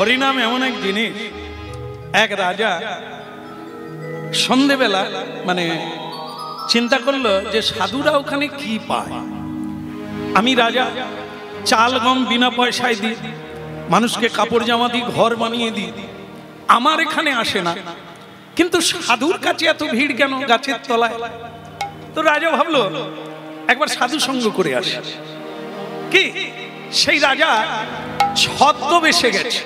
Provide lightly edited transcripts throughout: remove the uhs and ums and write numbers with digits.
হরিনাম এমন এক জিনিস। এক রাজা সন্ধেবেলা মানে চিন্তা করলো যে সাধুরা ওখানে কি পায়। আমি রাজা চাল গম বিনা পয়সায় দিই, মানুষকে কাপড় জামা দিই, ঘর বানিয়ে দিই, আমার এখানে আসে না, কিন্তু সাধুর কাছে এত ভিড় কেন গাছের তলায়? তো রাজা ভাবলো একবার সাধু সঙ্গ করে আসে। কি সেই রাজা ছদ্মবেশে গেছে।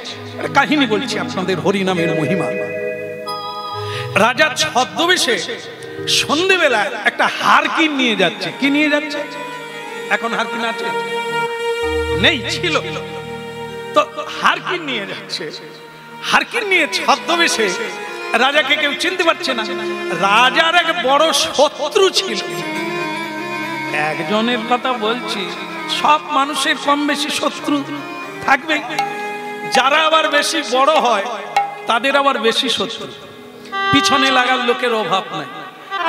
কাহিনী বলছি আপনাদের হরিনামের মহিমা। রাজা ছদ্মবেশে সন্ধেবেলা একটা হারকিন নিয়ে যাচ্ছে। কি নিয়ে যাচ্ছে? এখন হারকিন আছে? নেই, ছিল। তো হারকিন নিয়ে যাচ্ছে। হারকিন নিয়ে ছদ্মবেশে, রাজাকে কেউ চিনতে পারছে না। রাজার এক বড় শত্রু ছিল। একজনের কথা বলছি, সব মানুষের কম বেশি শত্রু থাকবে। যারা আবার বেশি বড় হয় তাদের আবার বেশি শত্রু। পিছনে লাগার লোকের অভাব নাই।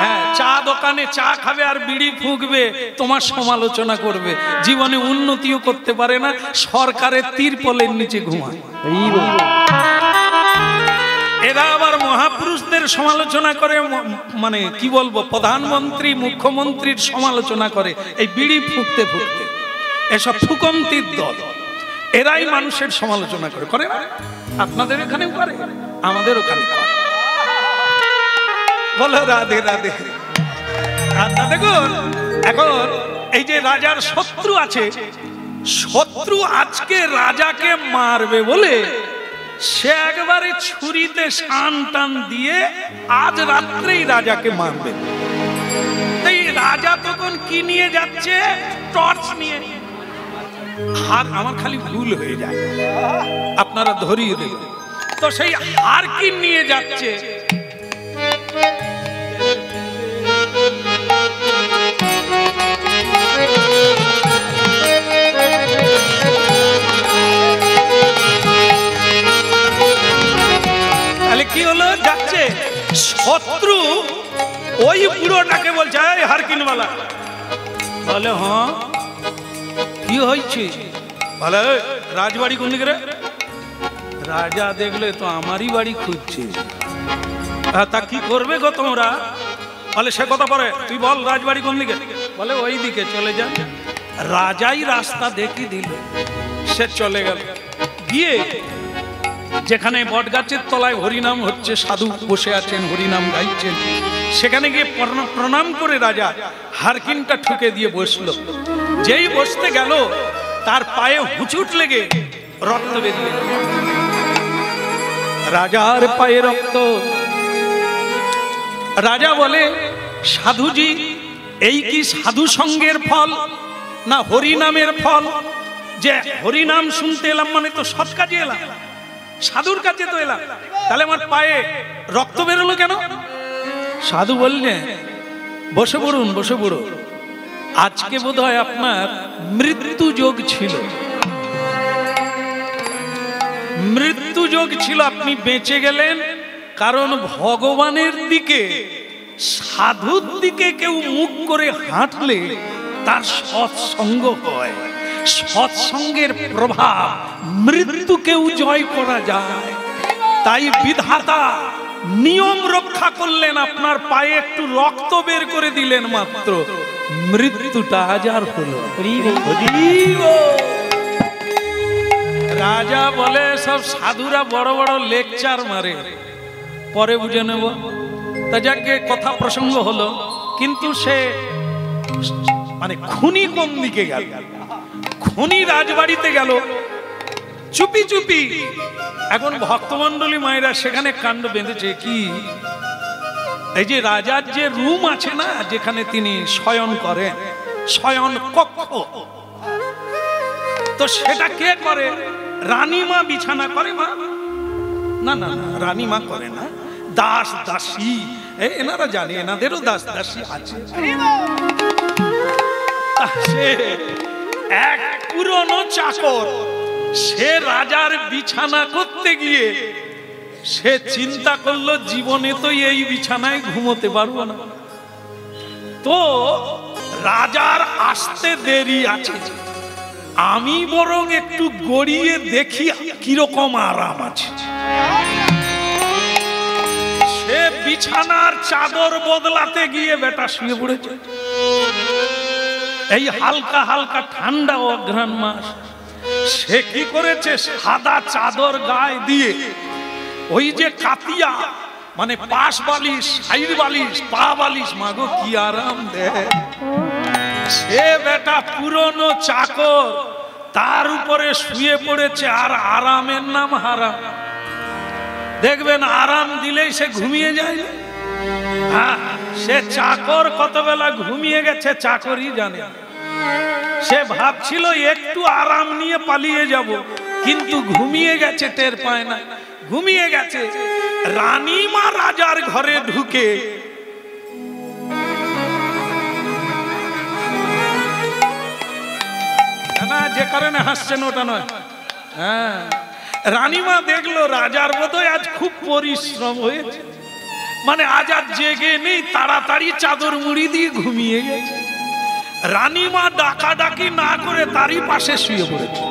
হ্যাঁ, চা দোকানে চা খাবে আর বিড়ি ফুঁকবে, তোমার সমালোচনা করবে, জীবনে উন্নতিও করতে পারে না, সরকারের তিরপলের নিচে ঘুমায়। এরা আবার মহাপুরুষদের সমালোচনা করে, মানে কি বলবো, প্রধানমন্ত্রী মুখ্যমন্ত্রীর সমালোচনা করে এই বিড়ি ফুঁকতে ফুঁকতে। এসব ফুকন্তির দল, এরাই মানুষের সমালোচনা করে। করে না? আপনাদের এখানেও করে, আমাদের ওখানে করে। বলো রাধে রাধে। দেখুন, এখন এই যে রাজার শত্রু আছে, শত্রু আজকে রাজাকে মারবে বলে সে একবারে ছুরিতে শান টান দিয়ে আজ রাত্রেই রাজাকে মারবে। এই রাজা তখন কি নিয়ে যাচ্ছে? টর্চ নিয়ে। হার আমার খালি ভুল হয়ে যায়, আপনারা ধরিয়ে দেবেন। তো সেই হারকিন নিয়ে যাচ্ছে। তাহলে কি হলো? যাচ্ছে শত্রু ওই বুড়োটাকে বলছে, এই হারকিনওয়ালা। বলে হ্যাঁ কি হয়েছে? বলে রাজবাড়ি কোন দিকে রে? রাজা দেখলে তো আমারই বাড়ি খুঁজছে। তা কি করবে গো তোমরা? বলে সে কথা পরে, তুই বল রাজবাড়ি কোন দিকে? বলে ওই দিকে চলে যা। রাজাই রাস্তা দেখিয়ে দিল, সে চলে গেল। গিয়ে যেখানে বট গাছের তলায় হরিনাম হচ্ছে, সাধু বসে আছেন হরিনাম গাইছেন, সেখানে গিয়ে প্রণাম করে রাজা হারকিনটা ঠুকে দিয়ে বসলো। যেই বসতে গেল তার পায়ে হুচুট লেগে রক্ত বেরিয়ে গেল। রাজার পায়ে রক্ত। রাজা বলে, সাধুজি এই কি সাধু সঙ্গের ফল না হরিনামের ফল? যে হরিনাম শুনতে এলাম মানে তো সৎ কাজে এলাম, সাধুর কাছে তো এলাম, তাহলে আমার পায়ে রক্ত বেরোলো কেন? সাধু বললেন, বসে পড়ুন বসে পড়ুন, আজকে বোধহয় আপনার মৃত্যু যোগ ছিল। মৃত্যু যোগ ছিল, আপনি বেঁচে গেলেন কারণ ভগবানের দিকে, সাধুর দিকে কেউ মুখ করে হাঁটলে তার সৎসঙ্গ হয়। সৎসঙ্গের প্রভাব মৃত্যুকেও জয় করা যায়। তাই বিধাতা নিয়ম রক্ষা করলেন, আপনার পায়ে একটু রক্ত বের করে দিলেন মাত্র, মৃত্যুটা আজার হলো। রাজা বলে, সব সাধুরা বড় বড় লেকচার মারে, পরে বুঝে নেব। তা যাকে কথা প্রসঙ্গ হলো, কিন্তু সে মানে খুনি কোন দিকে গেল? খুনি রাজবাড়িতে গেল চুপি চুপি। এখন ভক্তমন্ডলী মায়েরা সেখানে কাণ্ড বেঁধেছে। কি? এই যে রাজার যে রুম আছে না, যেখানে তিনি শয়ন করেন, শয়ন কক্ষ, তো সেটা কে করে? রানীমা বিছানা করে। মা না না না, রানীমা করে না, দাস দাসী, এনারা জানে, এনাদেরও দাস দাসী আছে। সে এক পুরনো চাকর, সে রাজার বিছানা করতে গিয়ে সে চিন্তা করলো, জীবনে তো এই বিছানায় ঘুমোতে পারবো না, তো রাজার আসতে দেরি আছে, আমি বরং একটু গড়িয়ে দেখি কিরকম আরাম আছে। সে বিছানার চাদর বদলাতে গিয়ে বেটা শুয়ে পড়েছে। এই হালকা হালকা ঠান্ডা অঘ্রাণ মাস, সে কি করেছে, সাদা চাদর গায়ে দিয়ে ওই যে কাতিয়া মানে পাশ বালিশ, সাইড বালিশ, পা বালিশ, মাগো কি আরাম দেয়। সে বেটা পুরনো চাকর, তার উপরে শুয়ে পড়েছে, আর আরামের নাম হারাম। দেখবেন আরাম দিলেই সে ঘুমিয়ে যায়। হ্যাঁ, সে চাকর কত বেলা ঘুমিয়ে গেছে চাকরই জানে। সে ভাবছিল একটু আরাম নিয়ে পালিয়ে যাব, কিন্তু ঘুমিয়ে গেছে, টের পায় না ঘুমিয়ে গেছে। রানীমা রাজার ঘরে ঢুকে না, যে কারণে হাসছেন ওটা নয়। হ্যাঁ, রানীমা দেখলো রাজার বোধহয় আজ খুব পরিশ্রম হয়েছে, মানে আজ আর জেগে নেই, তাড়াতাড়ি চাদর মুড়ি দিয়ে ঘুমিয়ে গেছে। রানীমা ডাকাডাকি না করে তারই পাশে শুয়ে পড়েছে।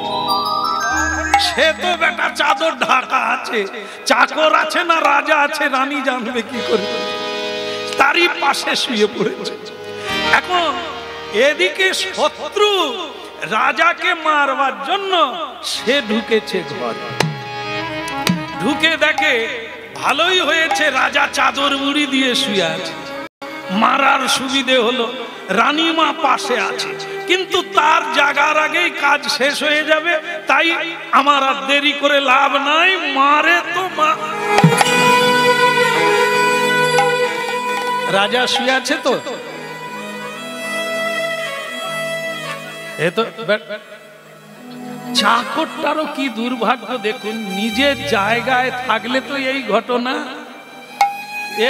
সে তো বেটা চাদর ঢাকা আছে, চাকর আছে না রাজা আছে রানী জানবে কি করে, তারই পাশে শুয়ে পড়েছে। এখন এদিকে শত্রু রাজাকে মারবার জন্য সে ঢুকেছে ঘরে। ঢুকে দেখে ভালোই হয়েছে রাজা চাদর মুড়ি দিয়ে শুয়ে আছে, মারার সুবিধে হলো, রানীমা পাশে আছে, কিন্তু তার জাগার আগেই কাজ শেষ হয়ে যাবে, তাই আমার আর দেরি করে লাভ নাই, মারে তো মা। রাজা শুয়ে আছে তো, এ তো চাকরটারও কি দুর্ভাগ্য দেখুন, নিজের জায়গায় থাকলে তো এই ঘটনা।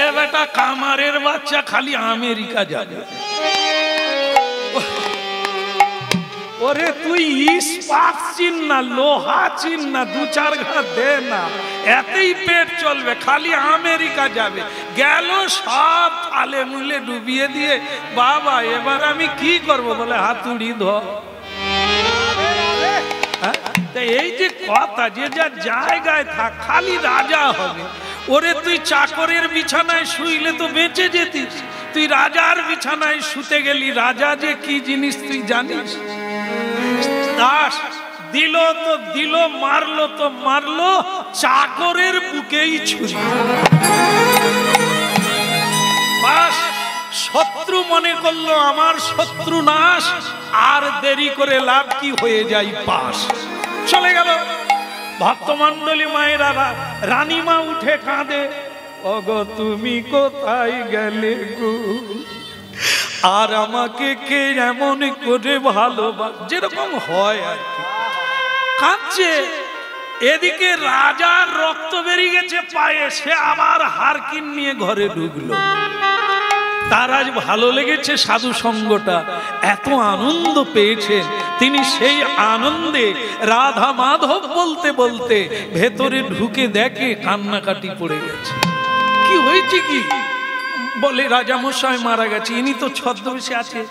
এ বেটা কামারের বাচ্চা খালি আমেরিকা যাবে। ওরে তুই ইস্পাত চিন না, লোহা চিন না, দু চার ঘা দে না, এতেই পেট চলবে, খালি আমেরিকা যাবে। গেল সব থালে মুলে ডুবিয়ে দিয়ে, বাবা এবার আমি কি করব, বলে হাতুড়ি ধর। এই যে কথা, যে যা জায়গায় থাক, খালি রাজা হবে। ওরে তুই চাকরের বিছানায় শুইলে তো বেঁচে যেতিস, তুই রাজার বিছানায় শুতে গেলি। রাজা যে কি জিনিস তুই জানিস? দাস দিল তো দিল, মারলো তো মারলো, চাকরের বুকেই ছুরি। বাস, শত্রু মনে করলো আমার শত্রু নাশ, আর দেরি করে লাভ কি, হয়ে যাই পাশ, চলে গেল। ভক্তমণ্ডলী মায়েরা, রানীমা উঠে কাঁদে, ওগো তুমি কোথায় গেলে গো, আর আমাকে কে এমন করে ভালোবাস, যেরকম হয় আর কি, কাঁদছে। এদিকে রাজার রক্ত বেরিয়ে গেছে পায়ে, সে আবার হারকিন নিয়ে ঘরে ঢুকলো। তার আজ ভালো লেগেছে সাধু সঙ্গটা, এত আনন্দ পেয়েছে তিনি, সেই আনন্দে রাধা মাধব বলতে বলতে ভেতরে ঢুকে দেখে কান্নাকাটি পড়ে গেছে। কি হয়েছে কি? বলে রাজা মশাই মারা গেছে। ইনি তো ছদ্মবেশে আছে,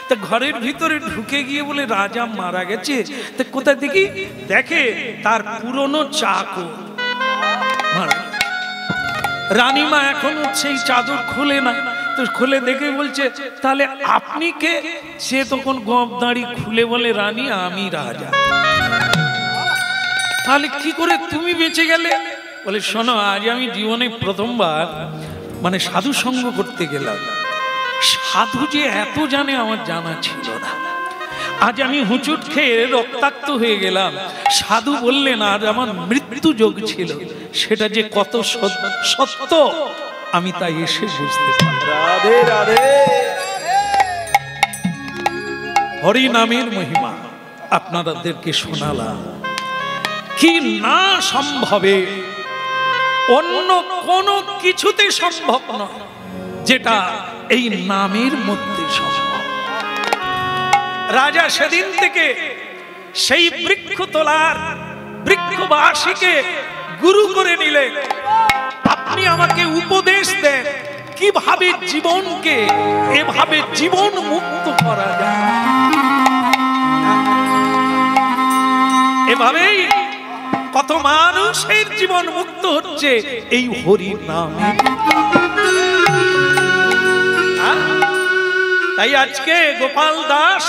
তা ঘরের ভিতরে ঢুকে গিয়ে বলে রাজা মারা গেছে। তা কোথায় দেখি, দেখে তার পুরনো চাকর মারা। রানীমা এখন সেই চাদর খুলে না, তো খুলে দেখে বলছে তাহলে আপনি কে? সে তখন গোঁফ দাঁড়ি খুলে বলে রানী আমি রাজা। তাহলে কি করে তুমি বেঁচে গেলে? বলে শোনো, আজ আমি জীবনে প্রথমবার মানে সাধু সঙ্গ করতে গেলাম। সাধু যে এত জানে আমার জানা ছিল না। আজ আমি হুঁচুট খেয়ে রক্তাক্ত হয়ে গেলাম। সাধু বললেন আর আমার মৃত্যু যোগ ছিল, সেটা যে কত সত্য আমি তাই এসে বুঝতে পারলাম। রাধে রাধে। হরি নামের মহিমা আপনাদেরকে শোনালাম। কি না সম্ভবে, অন্য কোন কিছুতে সম্ভব নয় যেটা এই নামের মধ্যে সম্ভব। রাজা সেদিন থেকে সেই বৃক্ষ তোলার বৃক্ষবাসীকে গুরু করে নিলেন। আপনি আমাকে উপদেশ দেন কিভাবে জীবনকে এভাবে জীবন মুক্ত করা যায়। এভাবেই কত মানুষের জীবন মুক্ত হচ্ছে এই হরি নামে। তাই আজকে গোপাল দাস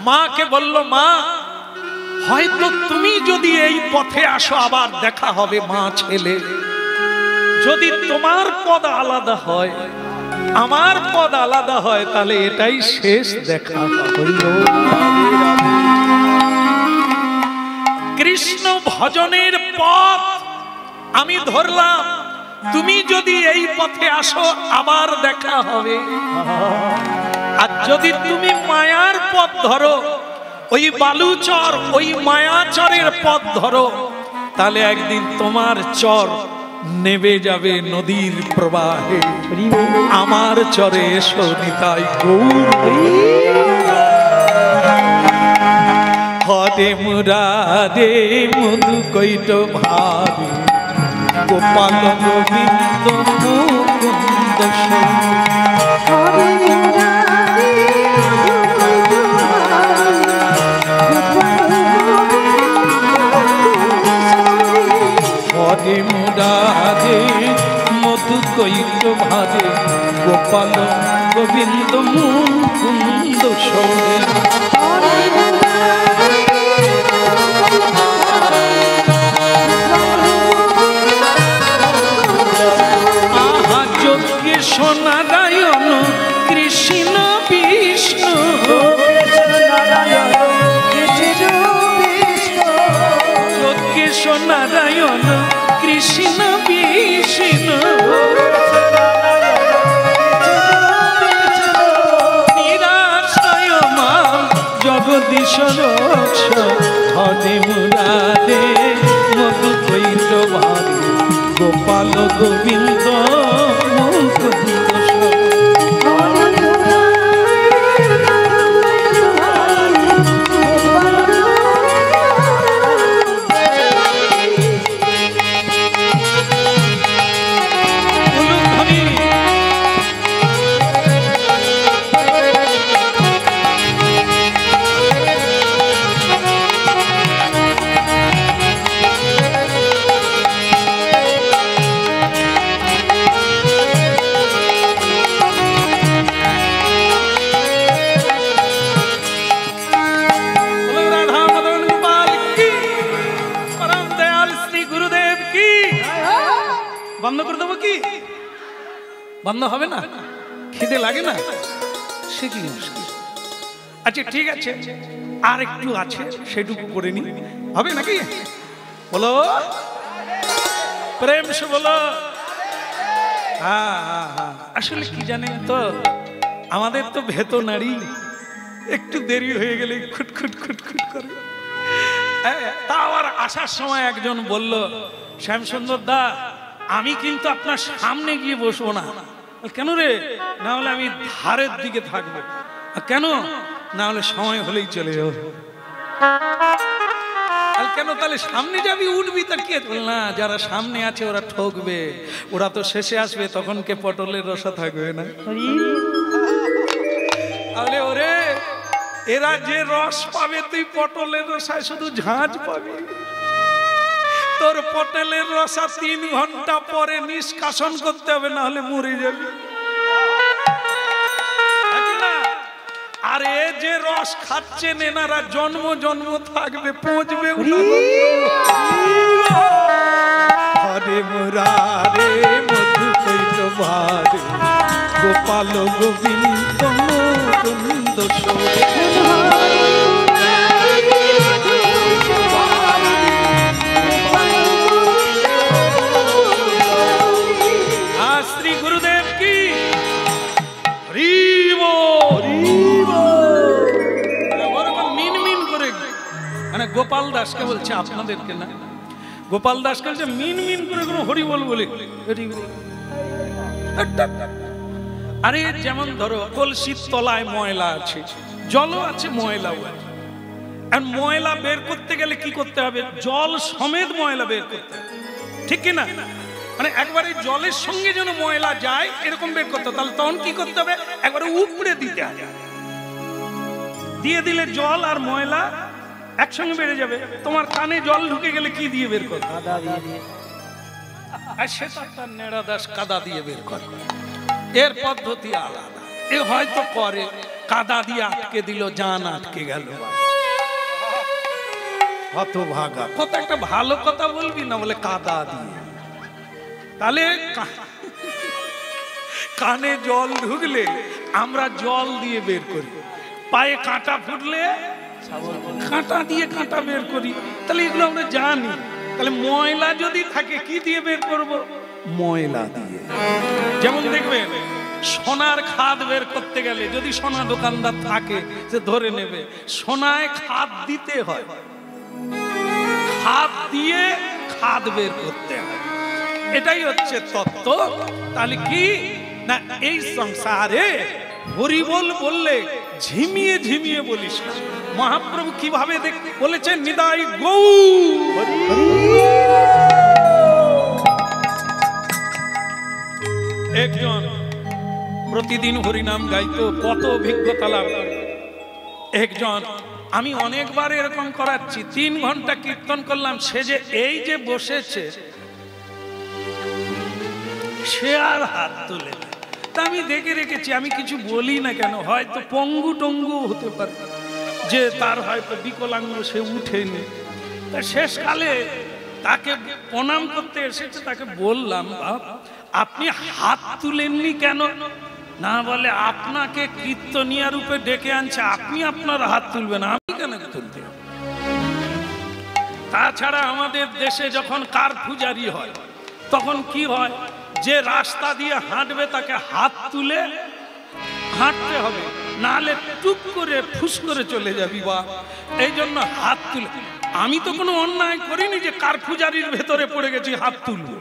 মাকে বলল, মা হয়তো তুমি যদি এই পথে আসো আবার দেখা হবে মা ছেলে, যদি তোমার পদ আলাদা হয় আমার পদ আলাদা হয় তাহলে এটাই শেষ দেখা হইল। কৃষ্ণ ভজনের পথ আমি ধরলাম, তুমি যদি এই পথে আসো আবার দেখা হবে। আর যদি তুমি মায়ার পথ ধরো, ওই বালুচর ওই মায়াচরের পথ ধরো, তাহলে একদিন তোমার চর নেবে যাবে নদীর প্রবাহে। আমার চরে এসো নিতাই গৌর। হরে মুরারে মধু কৈট ভারে গোপাল গোবিন্দ মুকুন্দ। হরে মুরারে মধু কৈট ভারে গোপাল গোবিন্দ মুকুন্দ সৌরে। আহা যজ্ঞেশ নারায়ণ কৃষ্ণ বিষ্ণু, যজ্ঞেশ নারায়ণ কৃষ্ণ বিষ্ণু, নিরাশ্রয় মাম জগদীশ রক্ষ। হরে মুরারে মধু কৈট ভারে গোপাল গোবিন্দ মুকুন্দ। বন্ধ করে দেবো কি? বন্ধ হবে না? খিদে লাগে না? সে কি মুশকিল। আচ্ছা ঠিক আছে, আর একটু আছে সেটুকু করে নি, হবে নাকি? বলো প্রেম সে বলো। হ্যাঁ হ্যাঁ হ্যাঁ, আসলে কি জানেন তো, আমাদের তো ভেতনারি একটু দেরি হয়ে গেলে খুটখুট খুটখুট করে। তা আবার আসার সময় একজন বলল, শ্যামসুন্দর দা আমি কিন্তু আপনার সামনে গিয়ে বসবো না। কেন রে? না হলে আমি ধারের দিকে থাকবো। কেন? না হলে সময় হলেই চলে যাবো। কেন? তাহলে সামনে যাবি উঠবি তা কে? না, যারা সামনে আছে ওরা ঠকবে, ওরা তো শেষে আসবে, তখন কে পটলের রসা থাকবে না। তাহলে ওরে এরা যে রস পাবে তুই পটলের রসায় শুধু ঝাঁঝ পাবি। তোর পটলের রসা 3 ঘন্টা পরে নিষ্কাশন করতে হবে, না হলে মরে যাবে। আর এ যে রস খাচ্ছেন এনারা জন্ম জন্ম থাকবে, পৌঁছবে। হরে মুরারে মধু কৈট ভারে গোপাল গোবিন্দ মুকুন্দ সৌরে। শ্রী গুরুদেব কি মিন মিন করে, মানে গোপাল দাসকে বলছে, আপনাদেরকে না, গোপাল দাসকে বলছে মিন মিন করে কোনো হরি বল বলে। আরে যেমন ধরো কলসির তলায় ময়লা আছে, জলও আছে ময়লাও আছে, আর ময়লা বের করতে গেলে কি করতে হবে? জল সমেত ময়লা বের করতে হবে, ঠিক কিনা? মানে একবারে জলের সঙ্গে যেন ময়লা যায় এরকম বের করতে হবে। তাহলে তখন কি করতে হবে? একবারে উপড়ে দিতে হবে, দিয়ে দিলে জল আর ময়লা একসঙ্গে বেড়ে যাবে। তোমার কানে জল ঢুকে গেলে কি দিয়ে বের করবে? কাদা দিয়ে। আর সেটা তার নেড়া দাস কাদা দিয়ে বের করে। এর পদ্ধতি আলাদা। এ হয়তো করে কাদা দিয়ে আটকে দিল, জান আটকে গেল। হতভাগা। কত একটা ভালো কথা বলবি না, বলে কাদা দিয়ে। তাহলে কানে জল ঢুকলে আমরা জল দিয়ে বের করি, পায়ে কাঁটা ফুটলে কাঁটা দিয়ে কাঁটা বের করি। তাহলে এগুলো আমরা জানি। তাহলে ময়লা যদি থাকে কি দিয়ে বের করব? ময়লা দিয়ে। যেমন দেখবেন সোনার খাদ বের করতে গেলে যদি সোনা দোকানদার থাকে সে ধরে নেবে সোনায় খাদ দিতে হয়, খাদ দিয়ে খাদ বের করতে হয়। এটাই হচ্ছে তত্ত্ব। তাহলে কি না, এই সংসারে হরিবোল বললে ঝিমিয়ে ঝিমিয়ে বলিস না। মহাপ্রভু কিভাবে বলেছেন, নিদাই গৌ। একজন প্রতিদিন হরিনাম গাইতো, কত অভিজ্ঞতা লাভ করে। একজন, আমি অনেকবার এরকম করাচ্ছি, 3 ঘন্টা কীর্তন করলাম, সে যে এই যে বসেছে সে আর হাত তোলে না। তা আমি দেখে রেখেছি, আমি কিছু বলি না কেন, হয়তো পঙ্গু টঙ্গু হতে পারে, যে তার হয়তো বিকলাঙ্গ, সে উঠেনি। তা শেষকালে তাকে প্রণাম করতে এসেছে, তাকে বললাম, বাপ আপনি হাত তুলেননি কেন? না, বলে আপনাকে কীর্তনিয়া রূপে ডেকে আনছে, আপনি আপনার হাত তুলবেন, আমি কেন তুলতে? তাছাড়া আমাদের দেশে যখন কারফুজারি হয় তখন কি হয়, যে রাস্তা দিয়ে হাঁটবে তাকে হাত তুলে হাঁটতে হবে, নাহলে টুক করে ফুস করে চলে যাবি। বা এই জন্য হাত তুলে। আমি তো কোনো অন্যায় করিনি যে কারফুজারির ভেতরে পড়ে গেছি হাত তুলবো।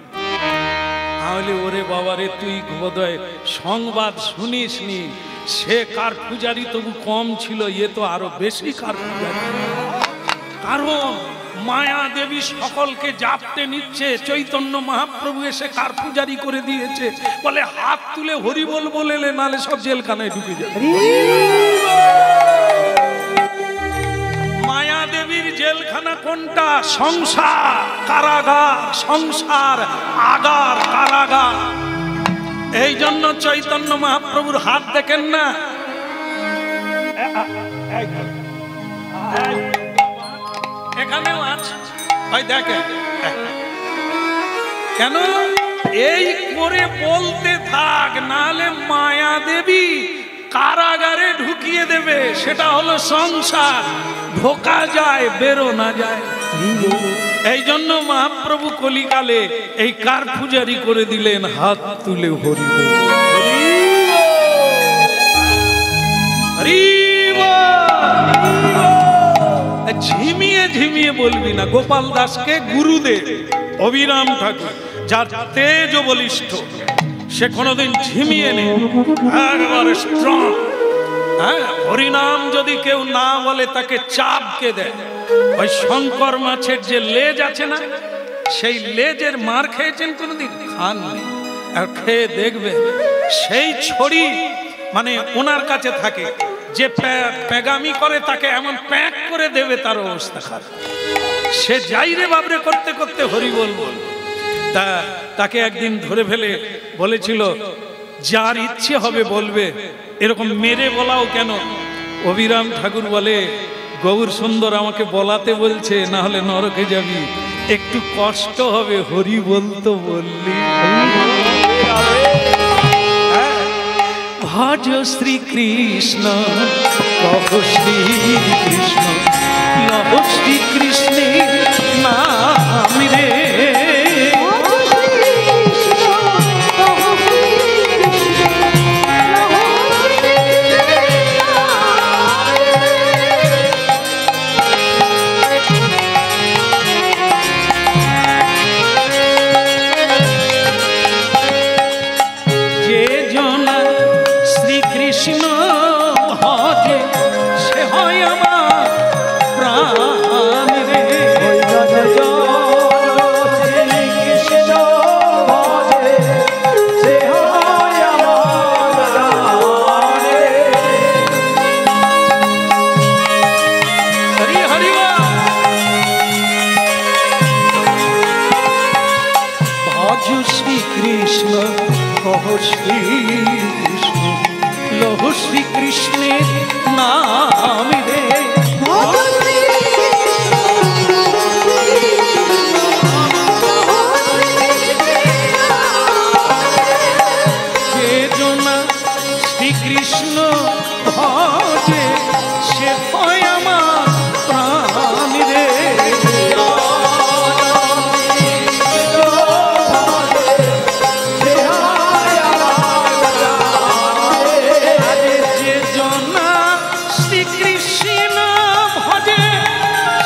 তাহলে ওরে বাবারে, তুই বোধহয় সংবাদ শুনিসনি, সে কারফুজারি তবু কম ছিল, এ তো আরো বেশি কারফুজারি। কারণ মায়া দেবী সকলকে জাপটে নিচ্ছে, চৈতন্য মহাপ্রভু এসে কারফুজারি করে দিয়েছে। বলে হাত তুলে হরিবোল বলে, নালে সব জেলখানায় ঢুকে যাবে। মায়া দেবীর জেলখানা কোনটা? সংসার কারাগার, সংসার আগার কারাগার। এই জন্য চৈতন্য মহাপ্রভুর হাত দেখেন না, এখানেও আছে, ওই দেখেন কেন? এই করে বলতে থাক, নালে মায়া দেবী কারাগারে ঢুকিয়ে দেবে। সেটা হলো সংসার, ঢোকা যায় বেরো না যায়। এই জন্য মহাপ্রভু কলিকালে এই কারফুজারি করে দিলেন, হাত তুলে হরি হরি। ঝিমিয়ে ঝিমিয়ে বলবি না। গোপাল দাসকে গুরুদেব অবিরাম ঠাকুর, যার তেজ বলিষ্ঠ, সে কোনোদিন ঝিমিয়ে নেই, একবারে স্ট্রং। হ্যাঁ, হরিনাম যদি কেউ না বলে তাকে চাপকে দেয়। ওই শঙ্কর মাছের যে লেজ আছে না, সেই লেজের মার খেয়েছেন কোনোদিন? খাননি। আর খেয়ে দেখবে, সেই ছড়ি মানে ওনার কাছে থাকে, যে পেগামি করে তাকে এমন প্যাক করে দেবে, তার অবস্থা খারাপ। সে যাই রে বাবরে করতে করতে হরি বল। তাকে একদিন ধরে ফেলে বলেছিল, যার ইচ্ছে হবে বলবে, এরকম মেরে বলাও কেন? অবিরাম ঠাকুর বলে, গৌর সুন্দর আমাকে বলাতে বলছে, না হলে নরকে যাবি, একটু কষ্ট হবে, হরি বলতো বললি। ভজ শ্রী কৃষ্ণ, কহ শ্রী কৃষ্ণ, লহ শ্রী কৃষ্ণের নাম রে। ভজে সে হয় আমার প্রাণ রে। কহ শ্রী কৃষ্ণ লহ শ্রী কৃষ্ণের নাম রে। যে জনা শ্রীকৃষ্ণ ভজে সে হয় আমার প্রাণ রে। যে জনা শ্রীকৃষ্ণ ভজে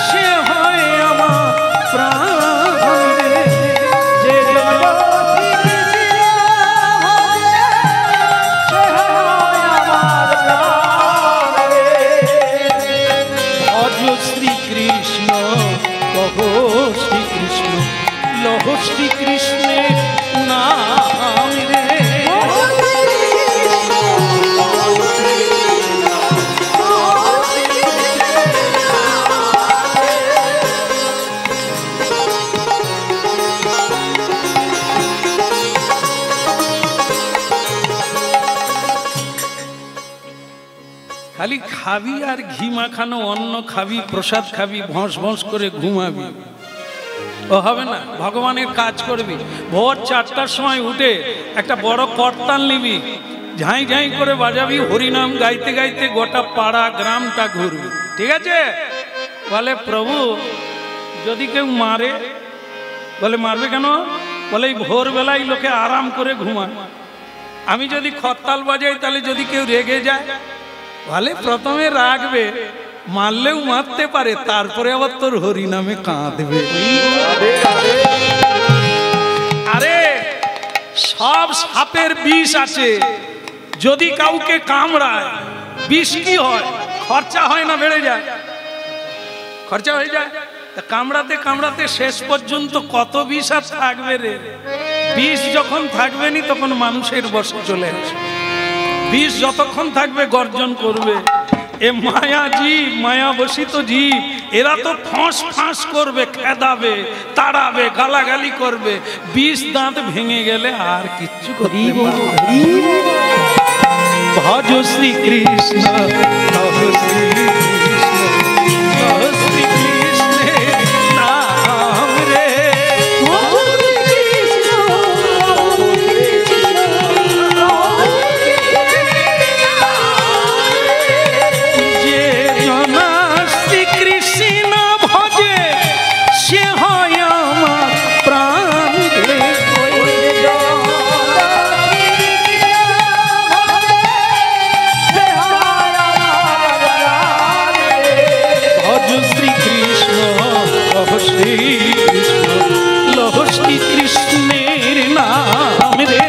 সে হয় আমার প্রাণ রে। যে জনা শ্রীকৃষ্ণ কহ শ্রীকৃষ্ণ লহ শ্রীকৃষ্ণের নাম রে। খালি খাবি আর ঘি মাখানো অন্ন খাবি, প্রসাদ খাবি, ভস ভস করে ঘুমাবি, ও হবে না। ভগবানের কাজ করবি। ভোর 4টার সময় উঠে একটা বড় করতাল নিবি, ঝাঁই ঝাঁই করে বাজাবি, হরিনাম গাইতে গাইতে গোটা পাড়া গ্রামটা ঘুরবি। ঠিক আছে? বলে প্রভু যদি কেউ মারে, বলে মারবে কেন? বলে এই ভোরবেলায় লোকে আরাম করে ঘুমায়, আমি যদি করতাল বাজাই তাহলে যদি কেউ রেগে যায়, বলে প্রথমে রাখবে, মারলেও মারতে পারে, তারপরে আবার তোর হরি নামে কাঁদবে। আরে সব সাপের বিষ আছে, যদি কাউকে কামড়ায় বিষ কি হয়? খরচা হয় না বেড়ে যায়? খরচা হয়ে যায়। কামড়াতে কামড়াতে শেষ পর্যন্ত কত বিষ আর থাকবে রে? বিষ যখন থাকবে নি তখন মানুষের বশে চলে আসে। বিষ যতক্ষণ থাকবে গর্জন করবে। এ মায়া জীব, মায়া বসিত জীব, এরা তো ফাঁস ফাঁস করবে, খেদাবে, তাড়াবে, গালাগালি করবে। বিষ দাঁত ভেঙে গেলে আর কিচ্ছু করবে না। ভজ শ্রী কৃষ্ণ ভজ শ্রী কৃষ্ণ ভজ শ্রী কৃষ্ণের নাম রে। কৃষ্ণের নাম রে।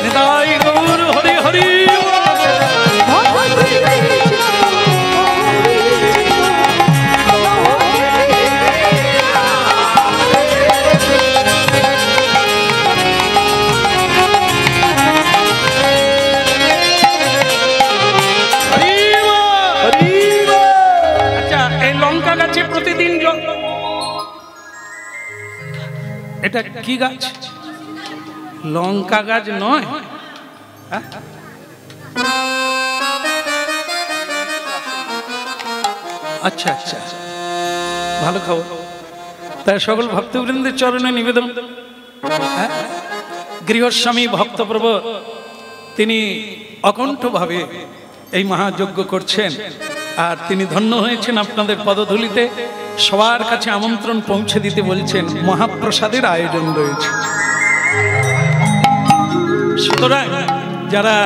নিতাই গৌর হরি হরি। প্রতিদিন এটা কি গাছ? লঙ্কা গাছ নয়? আচ্ছা আচ্ছা, ভালো খবর। তাই সকল ভক্তবৃন্দের চরণে নিবেদন। গৃহস্বামী ভক্তপ্রভ তিনি অকণ্ঠভাবে এই মহাযজ্ঞ করছেন, আর তিনি ধন্য হয়েছেন আপনাদের পদধূলিতে। সবার কাছে আমন্ত্রণ পৌঁছে দিতে বলছেন। মহাপ্রসাদের আয়োজন রয়েছে। সুতরাং যারা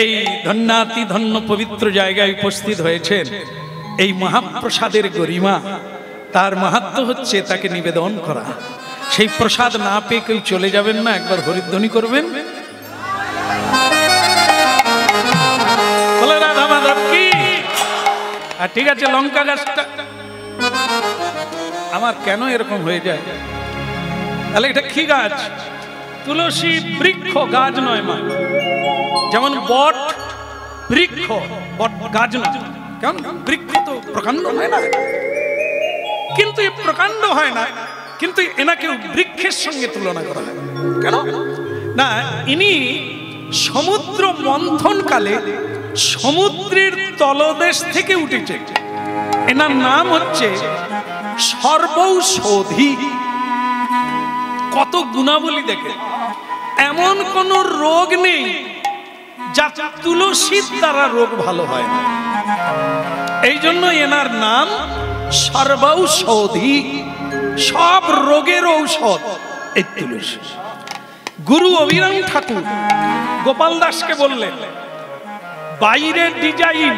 এই ধন্যাতি ধন্য পবিত্র জায়গায় উপস্থিত হয়েছেন, এই মহাপ্রসাদের গরিমা, তার মাহাত্ম্য হচ্ছে তাকে নিবেদন করা। সেই প্রসাদ না পেয়ে কেউ চলে যাবেন না, একবার হরিধ্বনি করবেন। বলে রাধা মাধব কি। আর ঠিক আছে, লঙ্কা গাছটা আমার কেন এরকম হয়ে যায়? তাহলে এটা কি গাছ? তুলসী বৃক্ষ, গাছ নয় মা। যেমন বট বৃক্ষ, বট গাছ না, কেমন বৃক্ষ তো প্রকাণ্ড হয় না, কিন্তু এ প্রকাণ্ড হয় না, কিন্তু এনাকে বৃক্ষের সঙ্গে তুলনা করা হয়। কেন না, ইনি সমুদ্র মন্থন কালে সমুদ্রের তলদেশ থেকে উঠেছে। এনার নাম হচ্ছে সর্বৌষধি। কত গুণাবলী দেখে, এমন কোন রোগ নেই যা তুলসীর দ্বারা রোগ ভালো হয় না। এই জন্য এনার নাম সর্বৌষধি, সব রোগের ঔষধ এই তুলসী। গুরু অভিরাম ঠাকুর গোপাল দাসকে বললেন, বাইরের ডিজাইন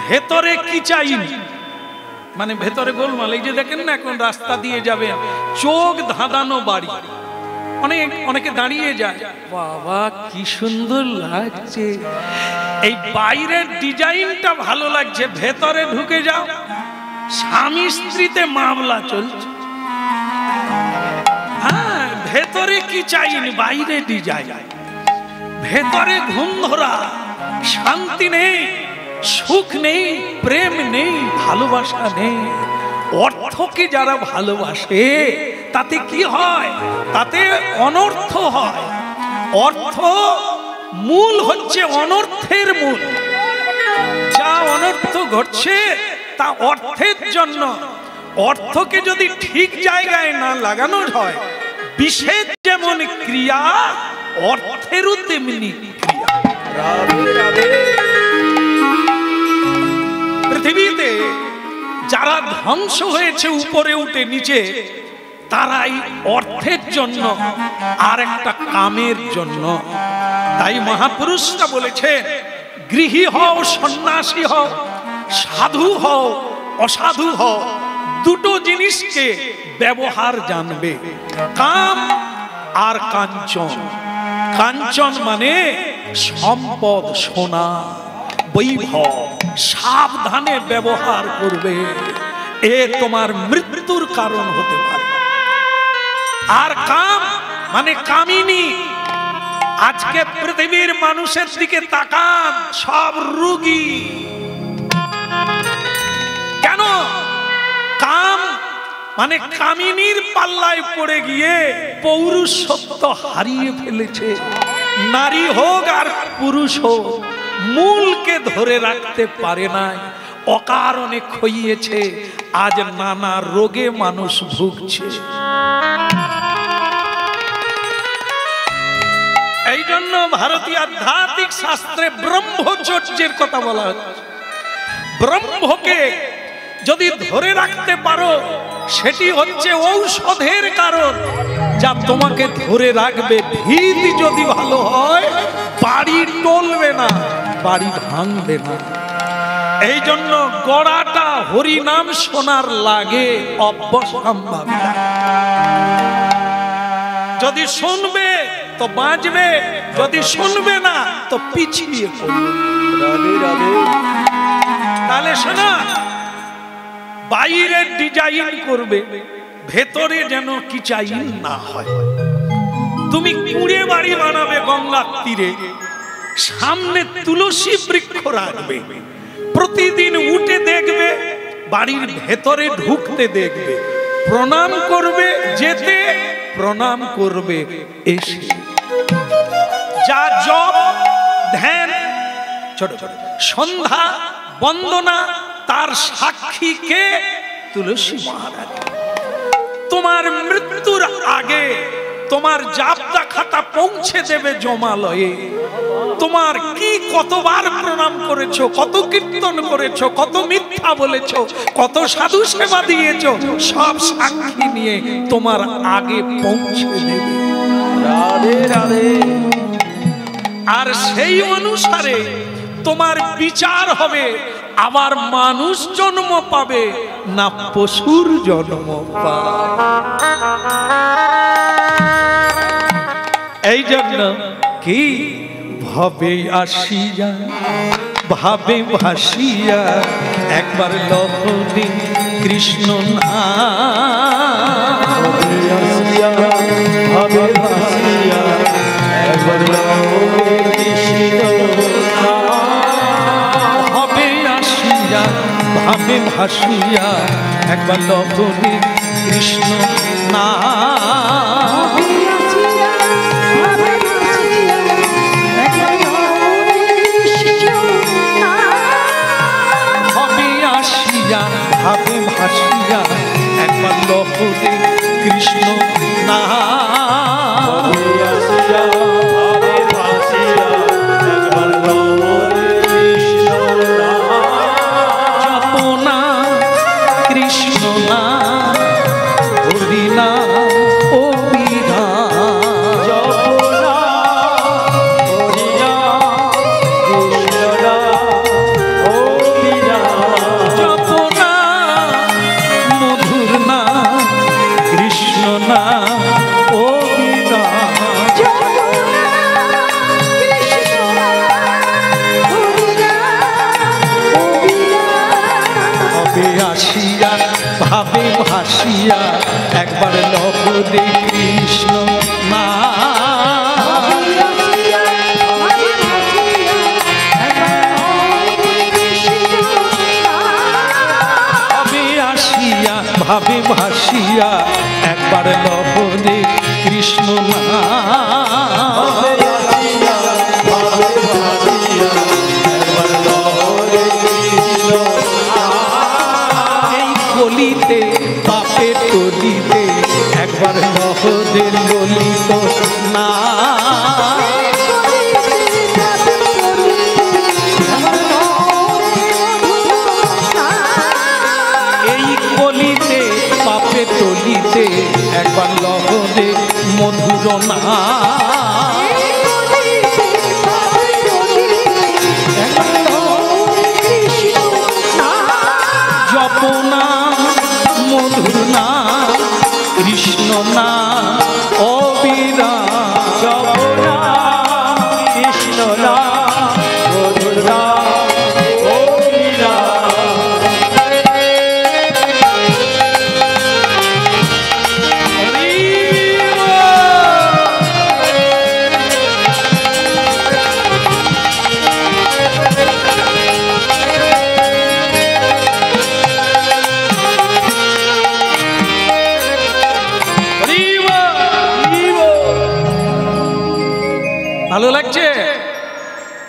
ভেতরে কি চাই, মানে ভেতরে গোলমাল। এই যে দেখেন না, এখন রাস্তা দিয়ে যাবে, চোখ ধাঁধানো বাড়ি, অনেকে দাঁড়িয়ে যায়, বাবা কি সুন্দর লাগছে, এই বাইরের ডিজাইনটা ভালো লাগছে, ভেতরে ঢুকে যাও, স্বামী স্ত্রীতে মামলা চলছে। হ্যাঁ, ভেতরে কি চাইনি, বাইরে ডিজাইন, ভেতরে ঘুম ধরা, শান্তি নেই, সুখ নেই, প্রেম নেই, ভালোবাসা নেই। অর্থকে যারা ভালোবাসে তাতে কি হয়, তাতে অনর্থ হয়। অর্থ মূল হচ্ছে অনর্থের মূল, যা অনর্থ ঘটছে তা অর্থের জন্য। অর্থকে যদি ঠিক জায়গায় না লাগানো হয়, বিষের যেমন ক্রিয়া, অর্থেরও তেমনি ক্রিয়া। পৃথিবীতে যারা ধ্বংস হয়েছে উপরে উঠে নিচে, তারাই অর্থের জন্য আর একটা কামের জন্য। তাই মহাপুরুষরা বলেছেন, গৃহী হও সন্ন্যাসী হও, সাধু হও অসাধু হও, দুটো জিনিসকে ব্যবহার জানবে, কাম আর কাঞ্চন। কাঞ্চন মানে সম্পদ, সোনা, বৈভব, সাবধানে ব্যবহার করবে, এ তোমার মৃত্যুর কারণ হতে পারে। আর কাম মানে কামিনী। আজকে পৃথিবীর মানুষের দিকে তাকান, সব রোগী। কেন? কাম মানে কামিনীর পাল্লায় পড়ে গিয়ে পৌরুষত্ব হারিয়ে ফেলেছে। নারী হোক আর পুরুষ হোক, মূলকে ধরে রাখতে পারে না, অকারণে খইয়েছে। আজ নানা রোগে মানুষ ভুগছে। এই জন্য ভারতীয় আধ্যাত্মিক শাস্ত্রে ব্রহ্মচর্যের কথা বলা হচ্ছে। ব্রহ্মকে যদি ধরে রাখতে পারো, সেটি হচ্ছে ঔষধের কারণ, যা তোমাকে ধরে রাখবে। ভিত যদি ভালো হয়, বাড়ি টলবে না, বাড়ি ভাঙবে না। এই জন্য গড়াটা হরিনাম শোনার লাগে অবশ্যম্ভাবী। যদি শুনবে তো বাঁচবে, যদি শুনবে না তো পিছিয়ে পড়বে। তাহলে শোনা, বাইরের ডিজাইন করবে, ভেতরে যেন কি চাই না হয়। তুমি কুড়ে বাড়ি বানাবে গঙ্গার তীরে, সামনে তুলসী বৃক্ষ রাখবে, প্রতিদিন উঠে দেখবে, বাড়ির ভেতরে ঢুকতে দেখবে, প্রণাম করবে যেতে, প্রণাম করবে এসে। যা জপ ধ্যান ছোট ছোট সন্ধ্যা বন্দনা, তার সাক্ষী কে? তুলসী মহারাজ। তোমার মৃত্যুর আগে তোমার জাবদা খাতা পৌঁছে দেবে জমালয়ে। তোমার কি কতবার প্রণাম করেছো, কত কীর্তন করেছো, কত মিথ্যা বলেছো, কত সাধু সেবা দিয়েছো, সব সাক্ষী নিয়ে তোমার আগে পৌঁছে দেবে। রাধে রাধে। আর সেই অনুসারে তোমার বিচার হবে, আবার মানুষ জন্ম পাবে না পশুর জন্ম পাবে। এই জন্য কি ভবে আসিয়া ভাবে ভাসিয়া একবার লহরি কৃষ্ণ নাম, ভাবে ভাসিয়া একবার লহরি কৃষ্ণ ভাবে ভাসিয়া একবার লহরে কৃষ্ণ নাম ভাবে আসিয়া ভাবে ভাসিয়া একবার লহরে কৃষ্ণ নাম জপনা কৃষ্ণ নাম হরি নাম ভাবে ভাসিয়া একবার লহরে কৃষ্ণ নাম ভাবে আসিয়া ভাবে ভাসিয়া একবার লহরে কৃষ্ণ নাম গলিতে পাপে তলিতে একবার লহরে ললিত না এই গলিতে পাপে তলিতে একবার লহরে মধুর না জপনা মধুর নাম কৃষ্ণ নাম অবিরাম জপনা কৃষ্ণ নাম মধুর নাম অবিরাম ভালো লাগছে?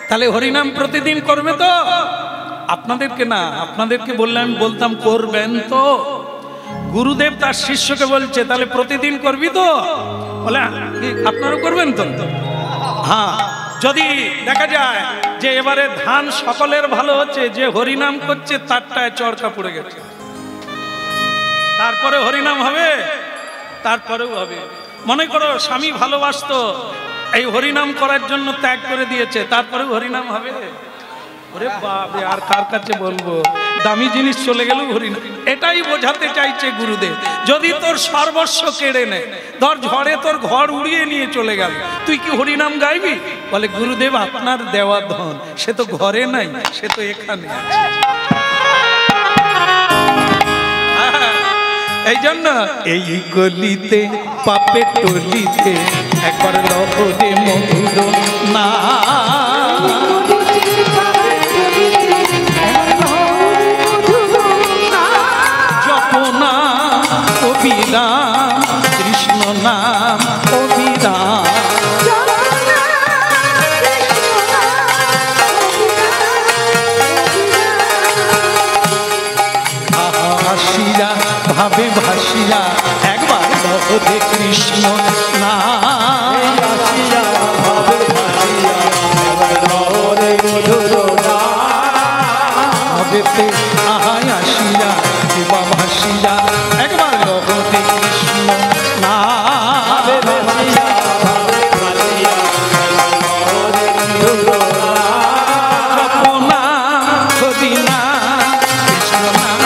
তাহলে হরিনাম প্রতিদিন করবে তো? আপনাদেরকে না, আপনাদেরকে বললে আমি বলতাম করবেন তো। গুরুদেব তার শিষ্যকে বলছে তাহলে প্রতিদিন করবি তো? বলে আপনারাও করবেন তো? হ্যাঁ, যদি দেখা যায় যে এবারে ধান সকলের ভালো হচ্ছে, যে হরিনাম করছে তারটায় চড়কা পড়ে গেছে, তারপরে হরিনাম হবে? তারপরেও হবে। মনে করো স্বামী ভালোবাসতো, এই হরিনাম করার জন্য ত্যাগ করে দিয়েছে, তারপরেও হরিনাম হবে? ওরে বাবা, আর কার কাছে বলবো, দামি জিনিস চলে গেল হরিনাম। এটাই বোঝাতে চাইছে গুরুদেব। যদি তোর সর্বস্ব কেড়ে নেয়, ধর ঝড়ে তোর ঘর উড়িয়ে নিয়ে চলে গেল, তুই কি হরিনাম গাইবি? বলে গুরুদেব আপনার দেওয়া ধন সে তো ঘরে নাই, সে তো এখানে আছে। এই জন্য এই গলিতে পাপে টলিতে একবার লহরে মধুর না জপনা অবিরাম কৃষ্ণ নাম অবিরাম ভাসিয়া ভাবে ভাসিয়া একবার লহরে কৃষ্ণ নাম ভাসিয়া ভাবে ভাসিয়া একবার লহরে মধুর নাম ভাবেতে আহায় আসিয়া কিবা ভাসিয়া একবার লহরে কৃষ্ণ নাম ভাবে ভাসিয়া ভাবে ভাসিয়া লহরে মধুর নাম জপনা হরিনা কৃষ্ণ নাম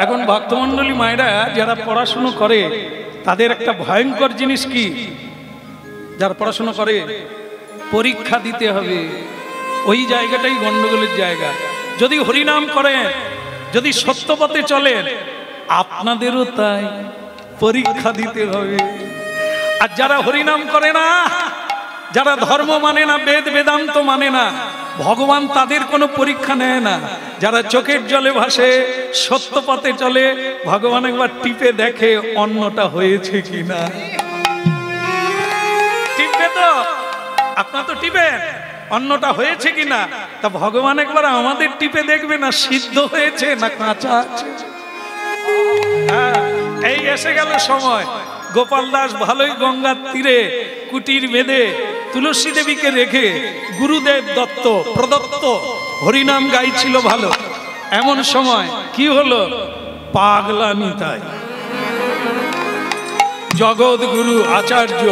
এখন ভক্তমণ্ডলী মায়েরা যারা পড়াশুনো করে তাদের একটা ভয়ঙ্কর জিনিস কি, যারা পড়াশুনো করে পরীক্ষা দিতে হবে, ওই জায়গাটাই গন্ডগোলের জায়গা। যদি হরিনাম করেন, যদি সত্যপথে চলেন, আপনাদেরও তাই পরীক্ষা দিতে হবে। আর যারা হরিনাম করে না, যারা ধর্ম মানে না, বেদ বেদান্ত মানে না, ভগবান তাদের কোনো পরীক্ষা নেয় না। যারা চোখের জলে ভাসে, সত্য পথে চলে, ভগবান একবার টিপে দেখে অন্নটা হয়েছে কিনা। টিপবে তো, আপনার তো টিপেন অন্নটা হয়েছে কিনা, তা ভগবান একবার আমাদের টিপে দেখবে না সিদ্ধ হয়েছে না কাঁচা আছে। এই এসে গেল সময়। গোপাল দাস ভালোই গঙ্গার তীরে কুটির বেঁধে তুলসী দেবীকে রেখে গুরুদেব দত্ত প্রদত্ত হরিনাম গাইছিল ভালো। এমন সময় কি হলো, পাগলা নিতাই জগৎ গুরু আচার্য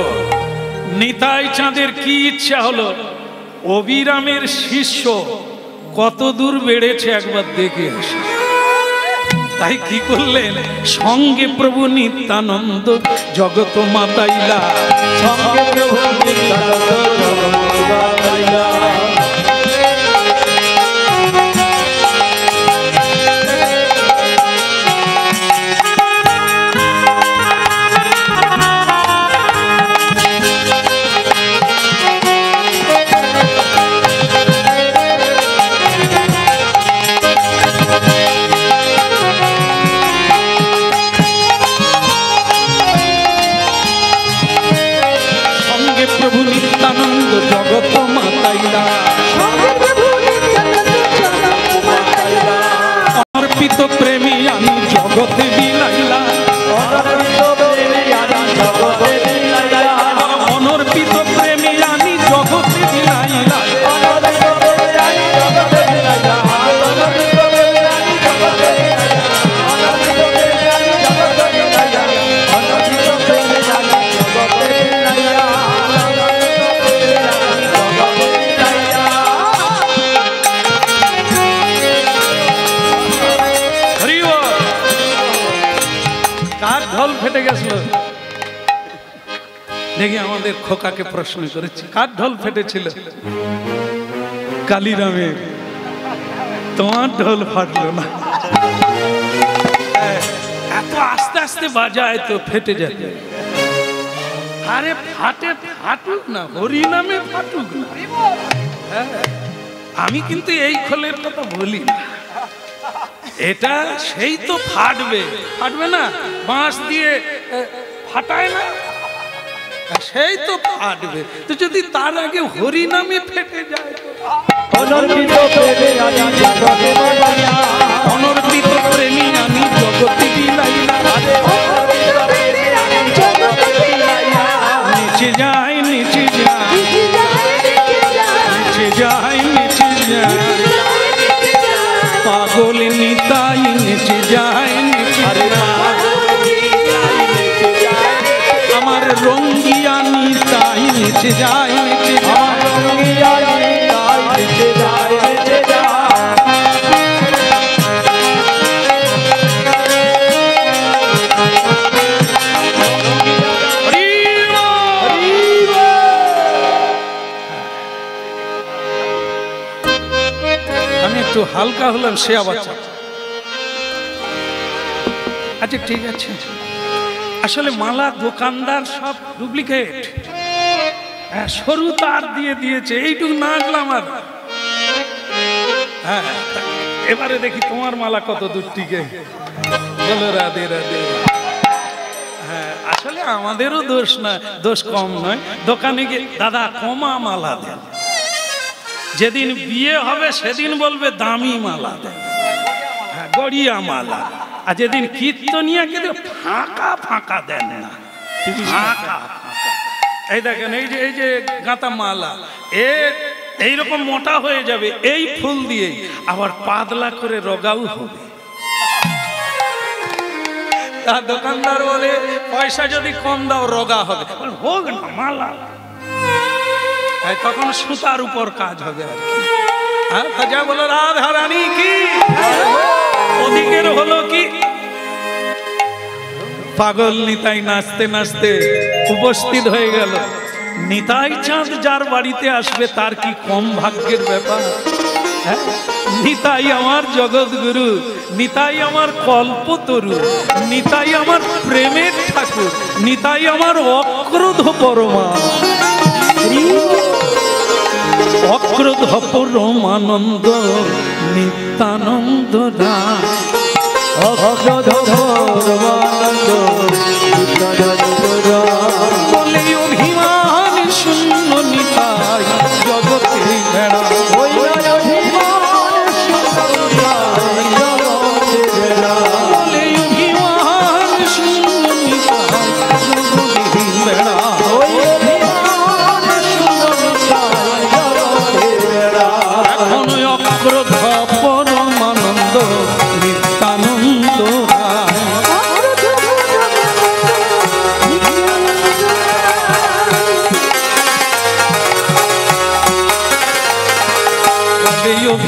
নিতাই চাঁদের কি ইচ্ছা হলো, অবিরামের শিষ্য কত দূর বেড়েছে একবার দেখে আসে। তাই কি করলেন, সঙ্গে প্রভু নিত্যানন্দ জগত মাতাইলা, সঙ্গে প্রভু নিত্যানন্দ জগত মাতাইলা। জগত মাতাইলা অর্পিত প্রেমী আমি জগতে বিলাইলা, অনর্পিত প্রেমী আমি জগতে বিলাইলা। ফেটে গেছিল দেখি আমাদের খোকাকে প্রশ্ন করেছি, কার ঢোল ফেটেছিল? কালীরামের। তোমার ঢোল ফাটলো না, এত আস্তে আস্তে বাজায় তো ফেটে যায়। আরে ফাটে, ফাটুক না, হরিনামে ফাটুক না। আমি কিন্তু এই খোলের কথা বলি না, এটা সেই তো ফাটবে, ফাটবে না, বাঁশ দিয়ে ফাটায় না, সেই তো ফাটবে। তো যদি তার আগে হরিনামে ফেটে যায়, অনর্পিত প্রেমী আমি জগতে বিলাইলা, নিচে যায় নিচে যায় নিচে যায় নিচে যায়, পাগল নিতাই নিচে যায় নিচে যায়, আমার রঙ্গিয়া নিতাই নিচে যায় নিচে যায়, রঙ্গিয়া নিতাই নিচে যায় নিচে যায়। আমি একটু হালকা হলাম, সে আবার আচ্ছা ঠিক আছে। আসলে মালা দোকানদার সব ডুপ্লিকেট, সরু তার দিয়ে দিয়েছে, এইটুকু না আসলাম আর। হ্যাঁ, এবারে দেখি তোমার মালা কত দূর টিকে। বলো রাধে রাধে। হ্যাঁ, আসলে আমাদেরও দোষ না, দোষ কম নয়। দোকানে গিয়ে দাদা কমা মালা দেন, যেদিন বিয়ে হবে সেদিন বলবে দামি মালা দেন, হ্যাঁ গড়িয়া মালা। আর যেদিন কীর্তনিয়া কে ফাঁকা ফাঁকা দেন না, ফাঁকা ফাঁকা। এই দেখেন, এই যে গাঁথা মালা, এইরকম মোটা হয়ে যাবে এই ফুল দিয়ে, আবার পাতলা করে রোগাও হবে। তার দোকানদার বলে পয়সা যদি কম দাও রোগা হবে, হোক না মালা, তখন সুতার উপর কাজ হবে আর কি। হ্যাঁ, যা বলো রাধা রানী কি, ওদিকের হলো কি, পাগল নিতাই নাচতে নাচতে উপস্থিত হয়ে গেল। নিতাই চাঁদ যার বাড়িতে আসবে তার কি কম ভাগ্যের ব্যাপার? হ্যাঁ, নিতাই আমার জগৎ গুরু, নিতাই আমার কল্পতরু, নিতাই আমার প্রেমের ঠাকুর, নিতাই আমার অক্রোধ পরমা, অক্রোধ পরমানন্দ নিত্যানন্দ রায়, অক্রোধ পরমানন্দ নিত্যানন্দ রায়। বলে অভিমান শূন্য নিতাই জগতে বেড়া,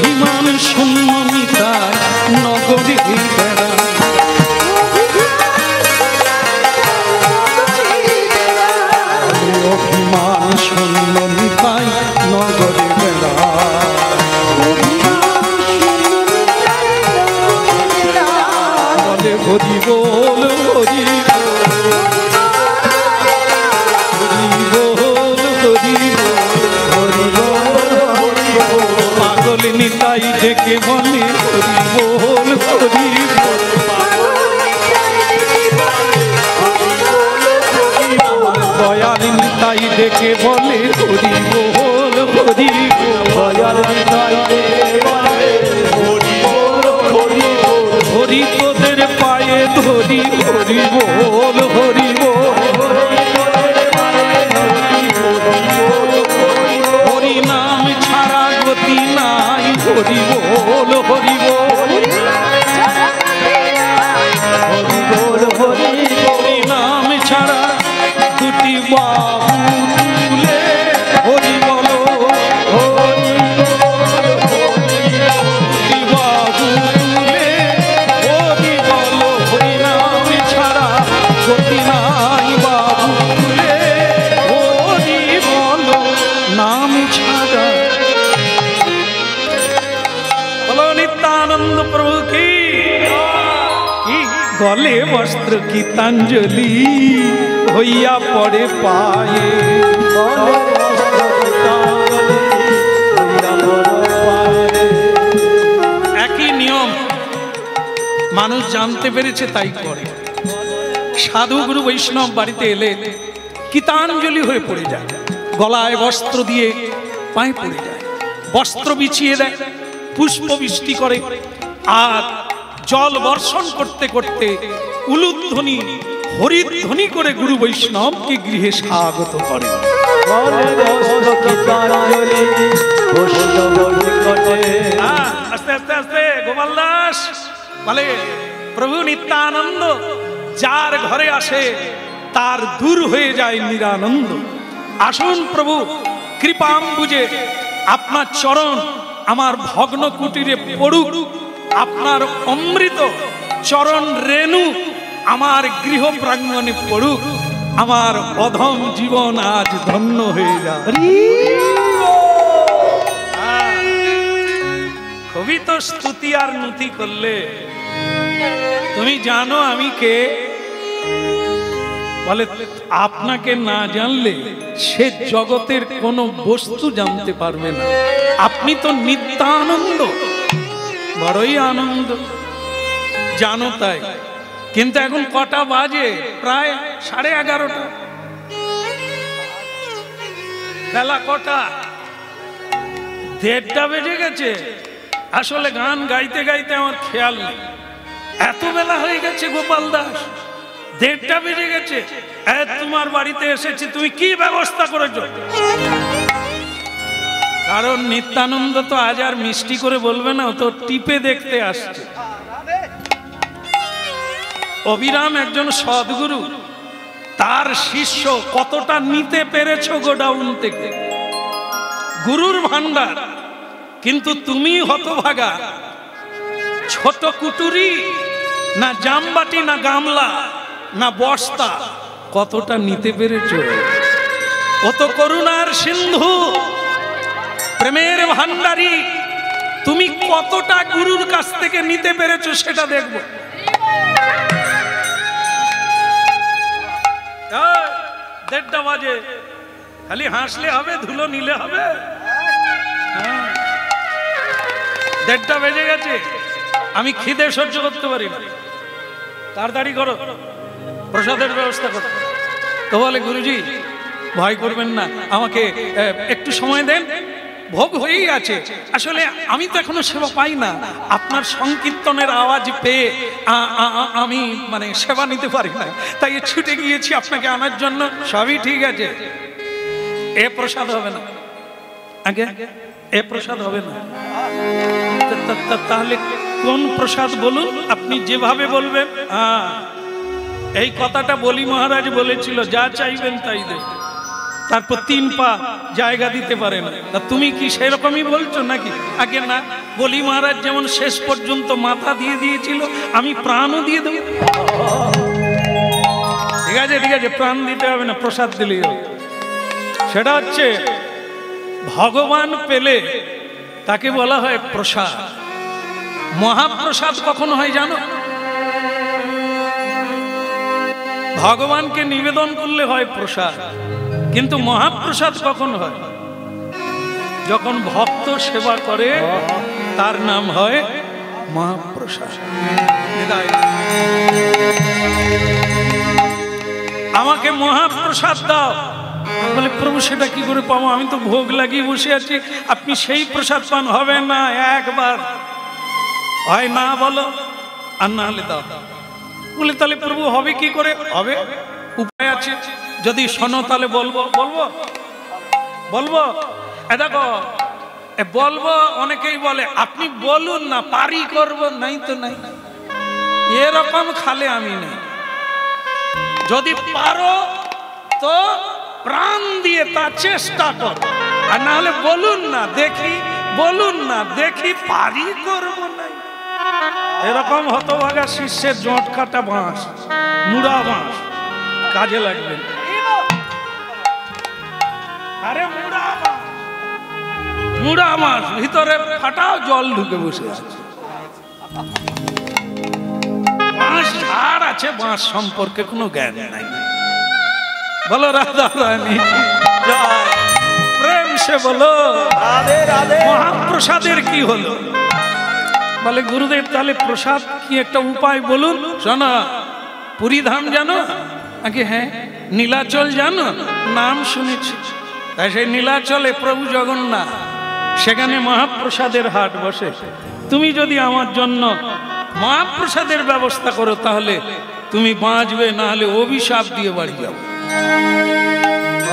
অভিমান শূন্য নিতাই নগরে বেড়া, অভিমান শূন্য নিতাই নগরে বেড়া। বলে হরি বল হরি নিতাই ডেকে বলে হরি বল হরি বল, দয়াল নিতাই ডেকে বলে হরি বল হরি বল, দয়াল নিতাই ডেকে বলে হরি বল হরি বল, হরি তোদের পায়ে ধরি হরি বল হরি বল, হরি নাম ছাড়া গতি নাই হরি বল হরি বল, হরি বল হরি হরি নাম ছাড়া দুটি বাহু তুলে হরি বল, দুটি বাহু তুলে হরি বল, হরি নাম ছাড়া গতি নাই বাহু তুলে হরি বল, নাম ছাড়া। বলো নিত্যানন্দ প্রভু কি, গলে বস্ত্র গীতাঞ্জলি হইয়া পড়ে পায়ে, একই নিয়ম মানুষ জানতে পেরেছে তাই করে। সাধু গুরু বৈষ্ণব বাড়িতে এলে গীতাঞ্জলি হয়ে পড়ে যায়, গলায় বস্ত্র দিয়ে পায়ে পড়ে যায়, বস্ত্র বিছিয়ে দেয়, পুষ্প বৃষ্টি করে, আর জল বর্ষণ করতে করতে উলুধ্বনি হরিধ্বনি করে গুরু বৈষ্ণবকে গৃহে স্বাগত করে। আস্তে আস্তে আস্তে গোপাল দাস বলে প্রভু নিত্যানন্দ যার ঘরে আসে তার দূর হয়ে যায় নিরানন্দ। আসুন প্রভু কৃপাম্বুজে আপনার চরণ আমার ভগ্ন কুটিরে পড়ুক, আপনার অমৃত চরণ রেণু আমার গৃহ প্রাঙ্গণে পড়ুক, আমার অধম জীবন আজ ধন্য হয়ে যায়। কবি তো স্তুতি আর নুতি করলে, তুমি জানো আমি কে? বলে আপনাকে না জানলে সে জগতের কোনো বস্তু জানতে পারবে না। আপনি তো নিত্যানন্দ, বড়ই আনন্দ জানো তাই। কিন্তু এখন কটা বাজে? প্রায় 11:30। বেলা কটা? 1:30 বেজে গেছে। আসলে গান গাইতে গাইতে আমার খেয়াল নেই এত বেলা হয়ে গেছে। গোপাল দাস 1:30 বেজে গেছে, তোমার বাড়িতে এসেছি, তুমি কি ব্যবস্থা করেছো? কারণ নিত্যানন্দ তো আজ আর মিষ্টি করে বলবে না, তো টিপে দেখতে আসছে। অবিরাম একজন সদ্গুরু, তার শিষ্য কতটা নিতে পেরেছ গোডাউন থেকে, গুরুর ভান্ডার। কিন্তু তুমি হতভাগা, ছোট কুটুরি, না জামবাটি, না গামলা, না বস্তা, কতটা নিতে পেরেছ? ও তো করুণার সিন্ধু, প্রেমের ভান্ডারী, তুমি কতটা গুরুর কাছ থেকে নিতে পেরেছো সেটা দেখবো। দেড়টা বাজে, খালি হাসলে হবে, ধুলো নিলে হবে? দেড়টা বেজে গেছে, আমি খিদে সহ্য করতে পারি না। তাড়াতাড়ি করো, প্রসাদের ব্যবস্থা করো। তো বলে গুরুজি ভয় করবেন না, আমাকে একটু সময় দেন, ভোগ হয়েই আছে। আসলে আমি তো এখনো সেবা পাই না, আপনার সংকীর্তনের আওয়াজ পেয়ে আমি মানে সেবা নিতে পারি না, তাই ছুটে গিয়েছি আপনাকে আনার জন্য। সবই ঠিক আছে, এ প্রসাদ হবে না, আগে এ প্রসাদ হবে না। তাহলে কোন প্রসাদ বলুন, আপনি যেভাবে বলবেন। এই কথাটা বলি মহারাজ বলেছিল, যা চাইবেন তাই দেব। তারপর 3 পা জায়গা দিতে পারে না। তা তুমি কি সেরকমই বলছো নাকি? আগে না, বলি মহারাজ যেমন শেষ পর্যন্ত মাথা দিয়ে দিয়েছিল, আমি প্রাণও দিয়ে দেব। ঠিক আছে ঠিক আছে, প্রাণ দিতে হবে না, প্রসাদ দিলেই হবে। সেটা হচ্ছে ভগবান পেলে তাকে বলা হয় প্রসাদ। মহাপ্রসাদ কখন হয় জানো? ভগবানকে নিবেদন করলে হয় প্রসাদ, কিন্তু মহাপ্রসাদ কখন হয়? যখন ভক্ত সেবা করে, তার নাম হয় মহাপ্রসাদ। আমাকে মহাপ্রসাদ দাও। বলে প্রভু সেটা কি করে পাবো, আমি তো ভোগ লাগিয়ে বসে আছি, আপনি সেই প্রসাদ পান? হবে না, একবার হয় না বলো, আর না হলে দাও। বলে তাহলে প্রভু হবে কি করে? হবে, উপায় আছে, যদি শোনো তাহলে বলবো। বলবো বলবো দেখো, বলবো। অনেকেই বলে আপনি বলুন না, পারি করব, নাই তো নাই, এরকম খালে আমি নেই। যদি পারো তো প্রাণ দিয়ে তা চেষ্টা কর, আর না হলে বলুন না দেখি, বলুন না দেখি, পারি করব নাই। এরকম হতভাগা শিষ্যের জট কাটা বাঁশ, মুড়া বাঁশ কাজে লাগবে। আরে মুড়া বাঁশ ভিতরে ফাটাও, জল ঢুকে বসে আছে। বাঁশ ঝাড় আছে, বাঁশ সম্পর্কে কোনো জ্ঞান নাই। বলো রাধা রানী জয়, প্রেম সে বলো রাধে রাধে। মহাপ্রসাদের কি হলো? বলে গুরুদেব তাহলে প্রসাদ কি একটা উপায় বলুন। শোনো, পুরীধাম জানো? আগে হ্যাঁ। নীলাচল জানো? নাম শুনেছি। তাই সেই নীলাচলে প্রভু জগন্নাথ, সেখানে মহাপ্রসাদের হাট বসে। তুমি যদি আমার জন্য মহাপ্রসাদের ব্যবস্থা করো তাহলে তুমি বাঁচবে, না হলে অভিশাপ দিয়ে বাড়ি যাবে।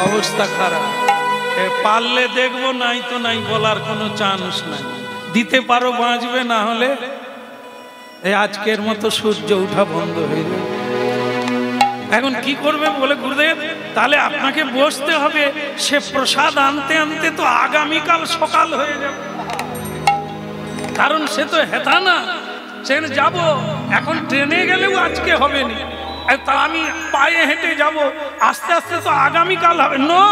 অবস্থা খারাপ। পারলে দেখবো, নাই তো নাই, বলার কোনো চান্স নাই। দিতে পারো বাঁচবে, না হলে এই আজকের মতো সূর্য ওঠা বন্ধ হয়ে যাবে। এখন কি করবে? বলে গুরুদেব তাহলে আপনাকে বসতে হবে, সে প্রসাদ আনতে আনতে তো আগামীকাল সকাল হয়ে যাবে, কারণ সে তো হেতা না, ট্রেন যাব, এখন ট্রেনে গেলেও আজকে হবে না, তা আমি পায়ে হেঁটে যাব, আস্তে আস্তে তো আগামীকাল হবে। না,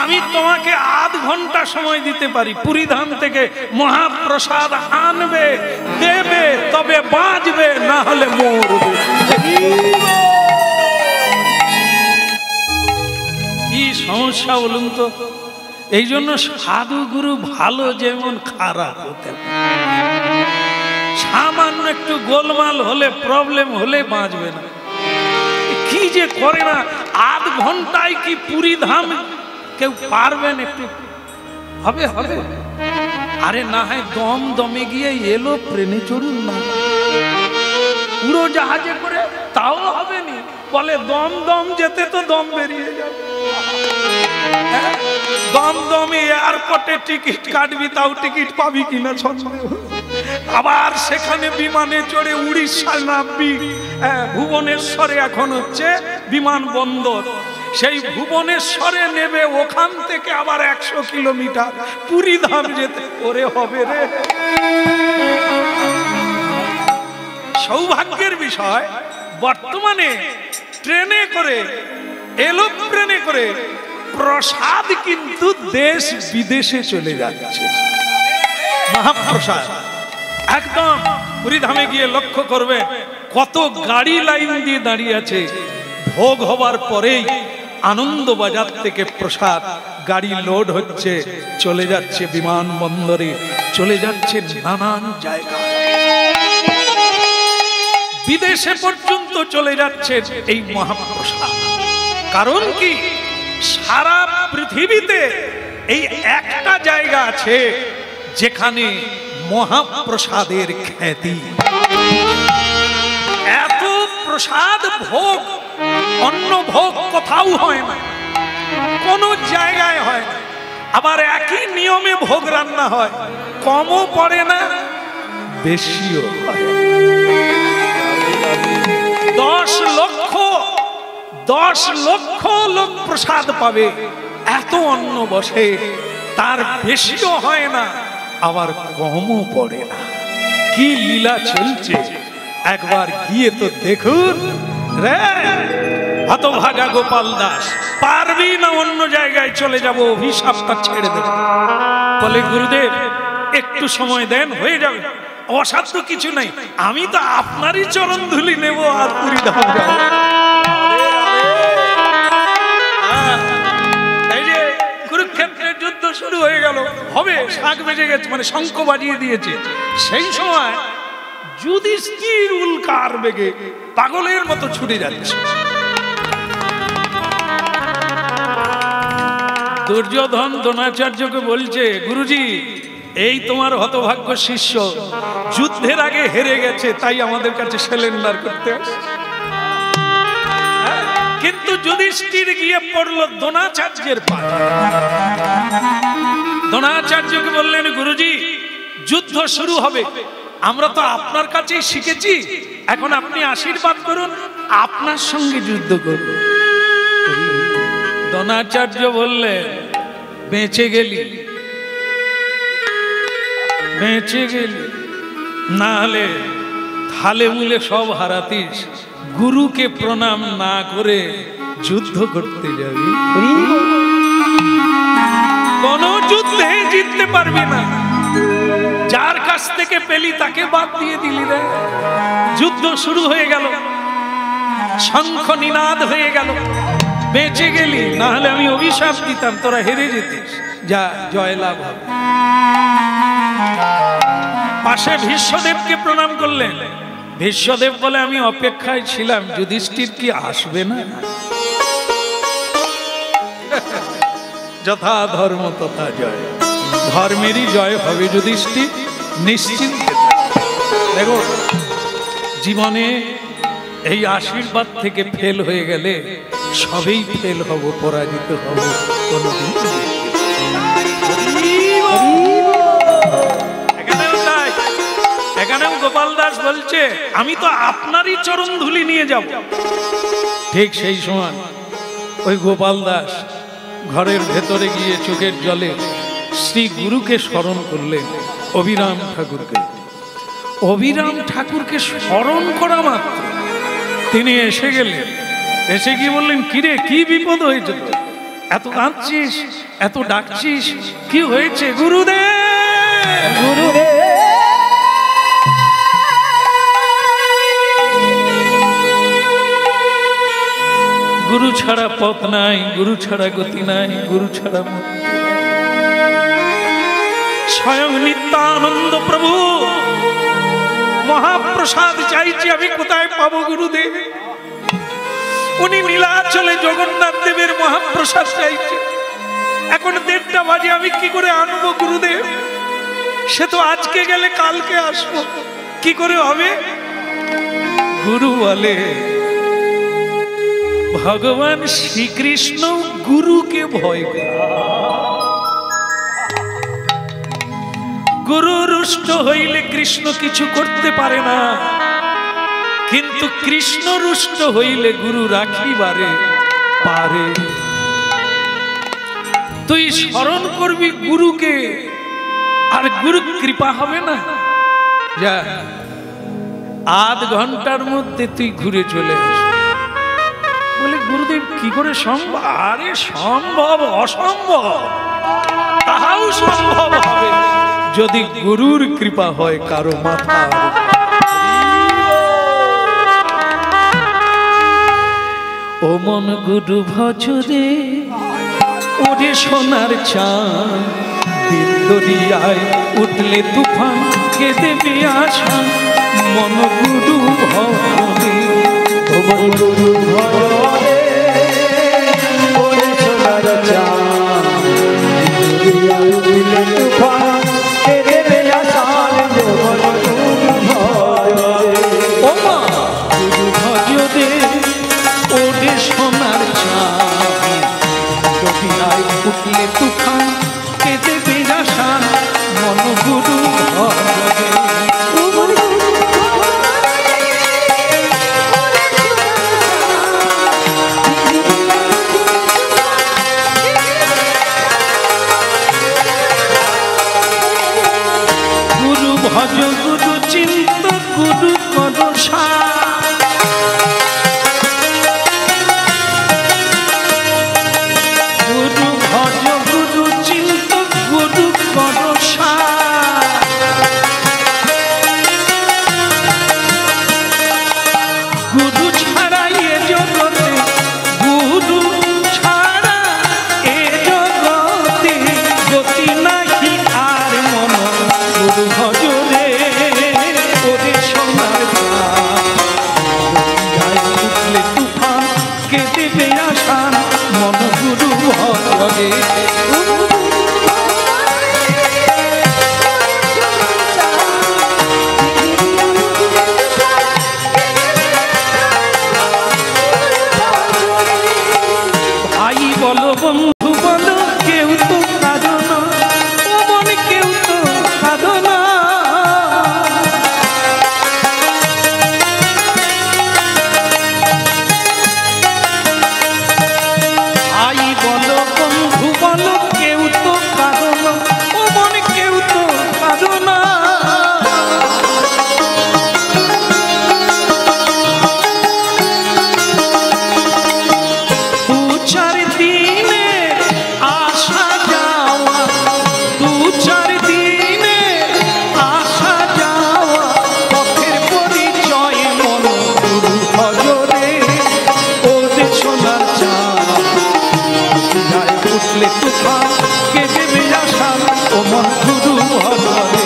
আমি তোমাকে আধ ঘন্টা সময় দিতে পারি। পুরীধাম থেকে মহাপ্রসাদ আনবে, দেবে, তবে বাঁচবে, না হলে মরবে। কি সমস্যা বলুন তো? এই জন্য সাধু গুরু ভালো যেমন খারাপ হতে, সামান্য একটু গোলমাল হলে, প্রবলেম হলে বাঁচবে না। কি যে করে না, আধ ঘন্টায় কি পুরীধাম কেউ পারবেন? একটু হবে হবে। আরে না হয় দম দমে গিয়ে এলো, ট্রেনে চড়ুন না, উড়োজাহাজে করে, তাও হবে নি। বলে দম দম যেতে তো দম বেরিয়ে যাবে। দম দমে এয়ারপোর্টে টিকিট কাটবি, তাও টিকিট পাবি কিনা সন্দেহ। আবার সেখানে বিমানে চড়ে উড়িষ্যা নামবি। ভুবনেশ্বরে এখন হচ্ছে বিমানবন্দর, সেই ভুবনেশ্বরে নেবে, ওখান থেকে আবার 100 কিলোমিটার পুরীধাম যেতে করে হবে রে। সৌভাগ্যের বিষয়, বর্তমানে ট্রেনে করে, এরোপ্লেনে করে প্রসাদ কিন্তু দেশ বিদেশে চলে যাচ্ছে। মহাপ্রসাদ একদম পুরীধামে গিয়ে লক্ষ্য করবে কত গাড়ি লাইন দিয়ে দাঁড়িয়ে আছে। ভোগ হবার পরেই আনন্দবাজার থেকে প্রসাদ গাড়ি লোড হচ্ছে, চলে যাচ্ছে বিমানবন্দরে, চলে যাচ্ছে নানান জায়গায়, বিদেশে পর্যন্ত চলে যাচ্ছে এই মহাপ্রসাদ। কারণ কি, সারা পৃথিবীতে এই একটা জায়গা আছে যেখানে মহাপ্রসাদের খ্যাতি। এত প্রসাদ ভোগ অন্য ভোগ কোথাও হয় না, কোন জায়গায় হয় না। আবার একই নিয়মে ভোগ রান্না হয়, কমও পড়ে না বেশিও হয়। 10 লক্ষ লোক প্রসাদ পাবে, এত অন্ন বসে, তার বেশিও হয় না আবার কমও পড়ে না। কি লীলা চলছে একবার গিয়ে তো দেখুন রে। হতভাগা গোপাল দাস, পারবি না অন্য জায়গায় চলে যাব, অভিশাপটা ছেড়ে দেব। বলে গুরুদেব একটু সময় দেন, হয়ে যাবে, অসাধ্য কিছু নাই, আমি তো আপনারই চরণ ধুলি নেব আর পুরী ধাম যাব। এই যে কুরুক্ষেত্রের যুদ্ধ শুরু হয়ে গেল, হবে, শাঁখ বেজে গেছে, মানে শঙ্খ বাজিয়ে দিয়েছে। সেই সময় যুধিষ্ঠির উল্কার বেগে পাগলের মতো ছুটে যাচ্ছে। দুর্যোধন দ্রোণাচার্যকে বলছে, গুরুজি এই তোমার হতভাগ্য শিষ্য যুদ্ধের আগে হেরে গেছে, তাই আমাদের কাছে সারেন্ডার করতে আসছে। কিন্তু যুধিষ্ঠির গিয়ে পড়ল দ্রোণাচার্যের পায়ে। দ্রোণাচার্যকে বললেন, গুরুজি যুদ্ধ শুরু হবে, আমরা তো আপনার কাছেই শিখেছি, এখন আপনি আশীর্বাদ করুন, আপনার সঙ্গে যুদ্ধ করব। দ্রোণাচার্য বললেন, বেঁচে গেলি, বেঁচে গেলি, না হলে থালে মুলে সব হারাতিস, গুরুকে প্রণাম না করে যুদ্ধ করতে যাবি, কোন যুদ্ধে জিততে পারবি না। যার কাছ থেকে পেলি তাকে বাদ দিয়ে দিলি রে। যুদ্ধ শুরু হয়ে গেল, শঙ্খ নিনাদ হয়ে গেল, বেঁচে গেলি, না হলে আমি অভিশাপ দিতাম, তোরা হেরে যেতিস, যা জয়লাভ হবে। পাশে ভীষ্মদেবকে প্রণাম করলেন। ভীষ্মদেব বলে, আমি অপেক্ষায় ছিলাম, যুধিষ্ঠির কি আসবে না? যথা ধর্ম তথা জয়, ধর্মেরই জয় হবে যুধিষ্ঠির, নিশ্চিন্তে। দেখো জীবনে এই আশীর্বাদ থেকে ফেল হয়ে গেলে সবেই ফেল হব, পরাজিত হব কোনদিন। এখানেও গোপাল দাস বলছে, আমি তো আপনারই চরণ ধুলি নিয়ে যাব। ঠিক সেই সময় ওই গোপাল দাস ঘরের ভেতরে গিয়ে চোখের জলে শ্রী গুরুকে স্মরণ করলেন, অবিরাম ঠাকুরকে। অবিরাম ঠাকুরকে স্মরণ করা মাত্র তিনি এসে গেলেন। এসে গিয়ে বললেন, কিরে কি বিপদ হয়েছে, এত কাঁদছিস, এত ডাকছিস, কি হয়েছে? গুরুদেব, গুরুদেব। গুরু ছাড়া পথ নাই, গুরু ছাড়া গতি নাই, গুরু ছাড়া মুক্তি নাই। স্বয়ং নিত্যানন্দ প্রভু মহাপ্রসাদ চাইছি, আমি কোথায় পাবো গুরুদেব? উনি নীলাচলে জগন্নাথ দেবের মহাপ্রসাদ চাইছে, এখন 1:30 বাজে, আমি কি করে আনবো গুরুদেব? সে তো আজকে গেলে কালকে আসবো, কি করে হবে? গুরু বলে, ভগবান শ্রীকৃষ্ণ গুরুকে ভয় করে। গুরু রুষ্ট হইলে কৃষ্ণ কিছু করতে পারে না, কিন্তু কৃষ্ণ রুষ্ট হইলে গুরু রাখিবারে পারে। তুই স্মরণ করবি গুরুকে, আর গুরু কৃপা হবে না। যা, আধ ঘন্টার মধ্যে তুই ঘুরে চলে আস। বলে গুরুদেব কি করে সম্ভব? আরে সম্ভব অসম্ভব তাহাও সম্ভব হবে যদি গুরুর কৃপা হয় কারো মাথা। ও মন গুরু ভজরে ওরে সোনার চাঁদ, দিন দরিয়ায় উঠলে তুফান কে দেবে আশা। মন গুরু ভজরে ও মন গুরু ভজরে ওরে সোনার চাঁদ, দিন দরিয়ায় উঠলে তুফান কে দেবে আশা। মন গুরু ভজরে ও মা গুরু ভজরে ওরে সোনার চাঁদ, দরিয়ায় উঠলে তুফান কে দেবে আশা। মন গুরু ভজরে গুরু ভজ গুরু চিন্ত গুরু কর গুরু ভজ গুরু চিন্ত গুরু কর গুরু ছাড়া এ জগতে, গুরু ছাড়া এ জগতে গতি নাহি আর। মন গুরু ভজরে ওরে সোনার চাঁদ, উঠলে তুফান কে দেবে আশা। মন গুরু ভজরে ভাই বলো বন্ধু বলো কেউ তো কাঁদো না, ও মন কেউ তো কাঁদো না। ভাই বলো বন্ধু বলো কেউ তো কাঁদো না, ও মন কেউ তো কাঁদো না। দু চার দিনে আসা যাওয়া, দু চার দিনে আসা যাওয়া পথের পরিচয়। মন গুরু ভজরে ওরে সোনার চাঁদ, দরিয়ায় উঠলে তুফান কে দেবে আশা। ও মন গুরু ভজরে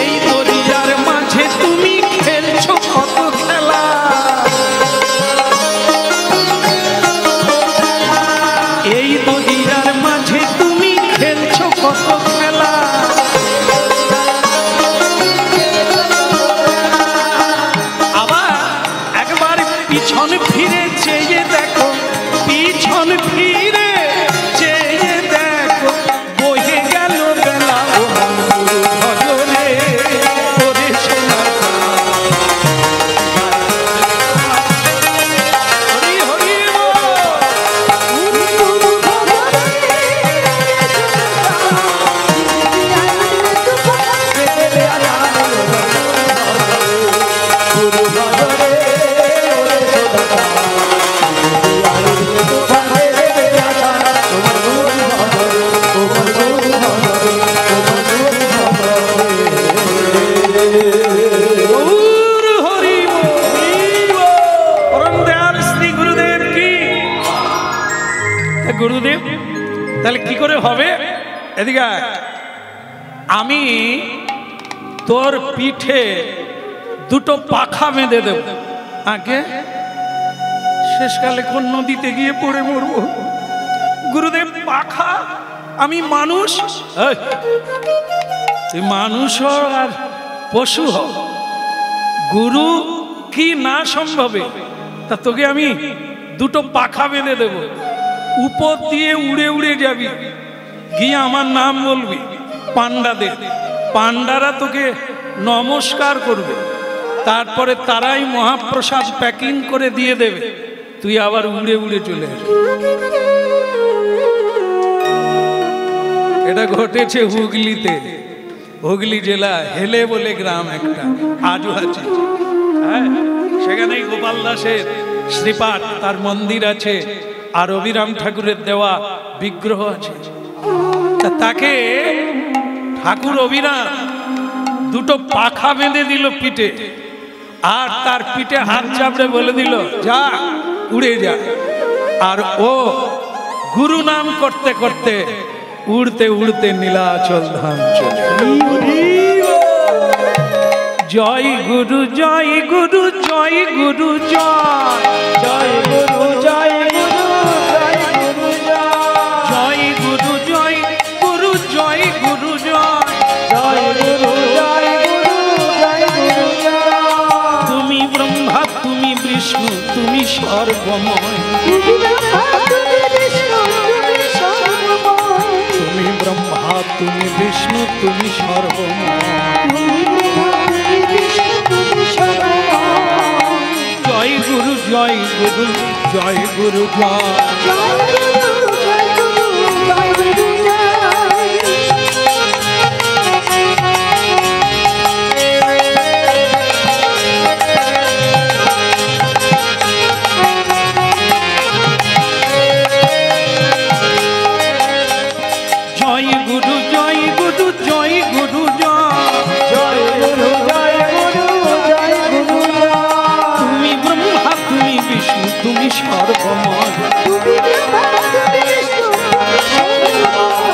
এই দরিয়ার মাঝে তুমি খেলছো কত খেলা, এই দরিয়ার মাঝে তুমি খেলছো কত খেলা। আবার একবার পিছন ফিরে চেয়ে দেখো, পিছন ফিরে চেয়ে দেখো বহে গেল বেলা। ও মন গুরু ভজরে ওরে সোনার চাঁদ, হরি হরি গুরু ভজরে ওরে সোনার গুরুদেব তাহলে কি করে হবে? এদিকে আমি তোর পিঠে দুটো পাখা বেঁধে দেব, আগে শেষকালে কোন নদীতে গিয়ে পড়ে মরবো। গুরুদেব পাখা, আমি মানুষ, তুই মানুষ হ আর পশু হ, গুরু কি না সম্ভবে? তা তোকে আমি দুটো পাখা বেঁধে দেব, উপর দিয়ে উড়ে উড়ে যাবি, গিয়ে আমার নাম বলবি, পান্ডাদের, পান্ডারা তোকে নমস্কার করবে, তারপরে তারাই মহাপ্রসাদ প্যাকিং করে দিয়ে দেবে, তুই আবার উড়ে উড়ে চলে আসবি। এটা ঘটেছে হুগলিতে, হুগলি জেলা হেলে বলে গ্রাম একটা আজও আছে। হ্যাঁ, সেখানেই গোপাল দাসের শ্রীপাঠ, তার মন্দির আছে, আর অবিরাম ঠাকুরের দেওয়া বিগ্রহ আছে। তাকে ঠাকুর অবিরাম দুটো পাখা বেঁধে দিল পিঠে, আর তার পিঠে হাত চাপড়ে বলে দিল যা উড়ে যা। আর ও গুরু নাম করতে করতে উড়তে উড়তে নীলাচল ধাম চলে। জয় গুরু জয় গুরু জয় গুরু জয় জয় গুরু জয় গুরু জয় গুরু জয় গুরু জয় গুরু জয় গুরু জয় জয় গুরু জয় গুরু জয় গুরু জয়। তুমি ব্রহ্মা তুমি বিষ্ণু তুমি সর্বময়, তুমি ব্রহ্মা তুমি বিষ্ণু তুমি সর্বময়। জয় গুরু জয় গুরু জয় গুরু জয়।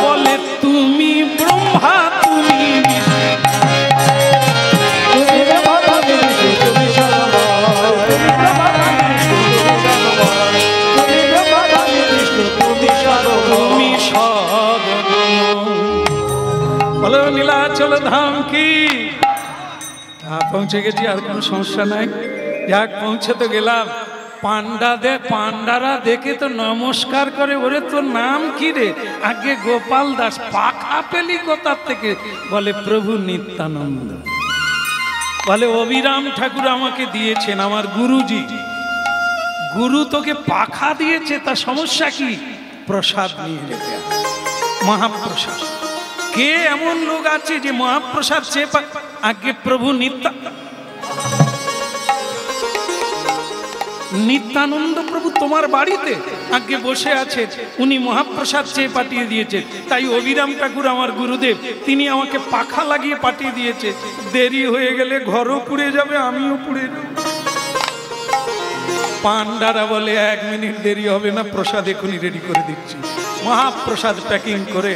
বলে তুমি ব্রহ্মা তুমি বলো নীলাচল ধাম কি। পৌঁছে গেছি, আর কোনো সমস্যা নাই। যাক, পৌঁছে তো গেলাম। পান্ডারা দেখে তো নমস্কার করে, ওরে তোর নাম কি রে? আগে গোপাল দাস। পাখা পেলি কোথার থেকে? বলে প্রভু নিত্যানন্দ। বলে অবিরাম ঠাকুর আমাকে দিয়েছেন, আমার গুরুজি। গুরু তোকে পাখা দিয়েছে, তা সমস্যা কি? প্রসাদ নিয়ে যেতে, মহাপ্রসাদ। কে এমন লোক আছে যে মহাপ্রসাদ চেয়ে আগে প্রভু নিত্যানন্দ প্রভু তোমার বাড়িতে আগে বসে আছে, উনি মহাপ্রসাদ চেয়ে পাঠিয়ে দিয়েছে। তাই অবিরাম ঠাকুর আমার গুরুদেব, তিনি আমাকে পাখা লাগিয়ে পাঠিয়ে দিয়েছে। দেরি হয়ে গেলে ঘরও পুড়ে যাবে, আমিও পুড়ে যাব। পান্ডারা বলে 1 মিনিট দেরি হবে না, প্রসাদ এখনই রেডি করে দিচ্ছি। মহাপ্রসাদ প্যাকিং করে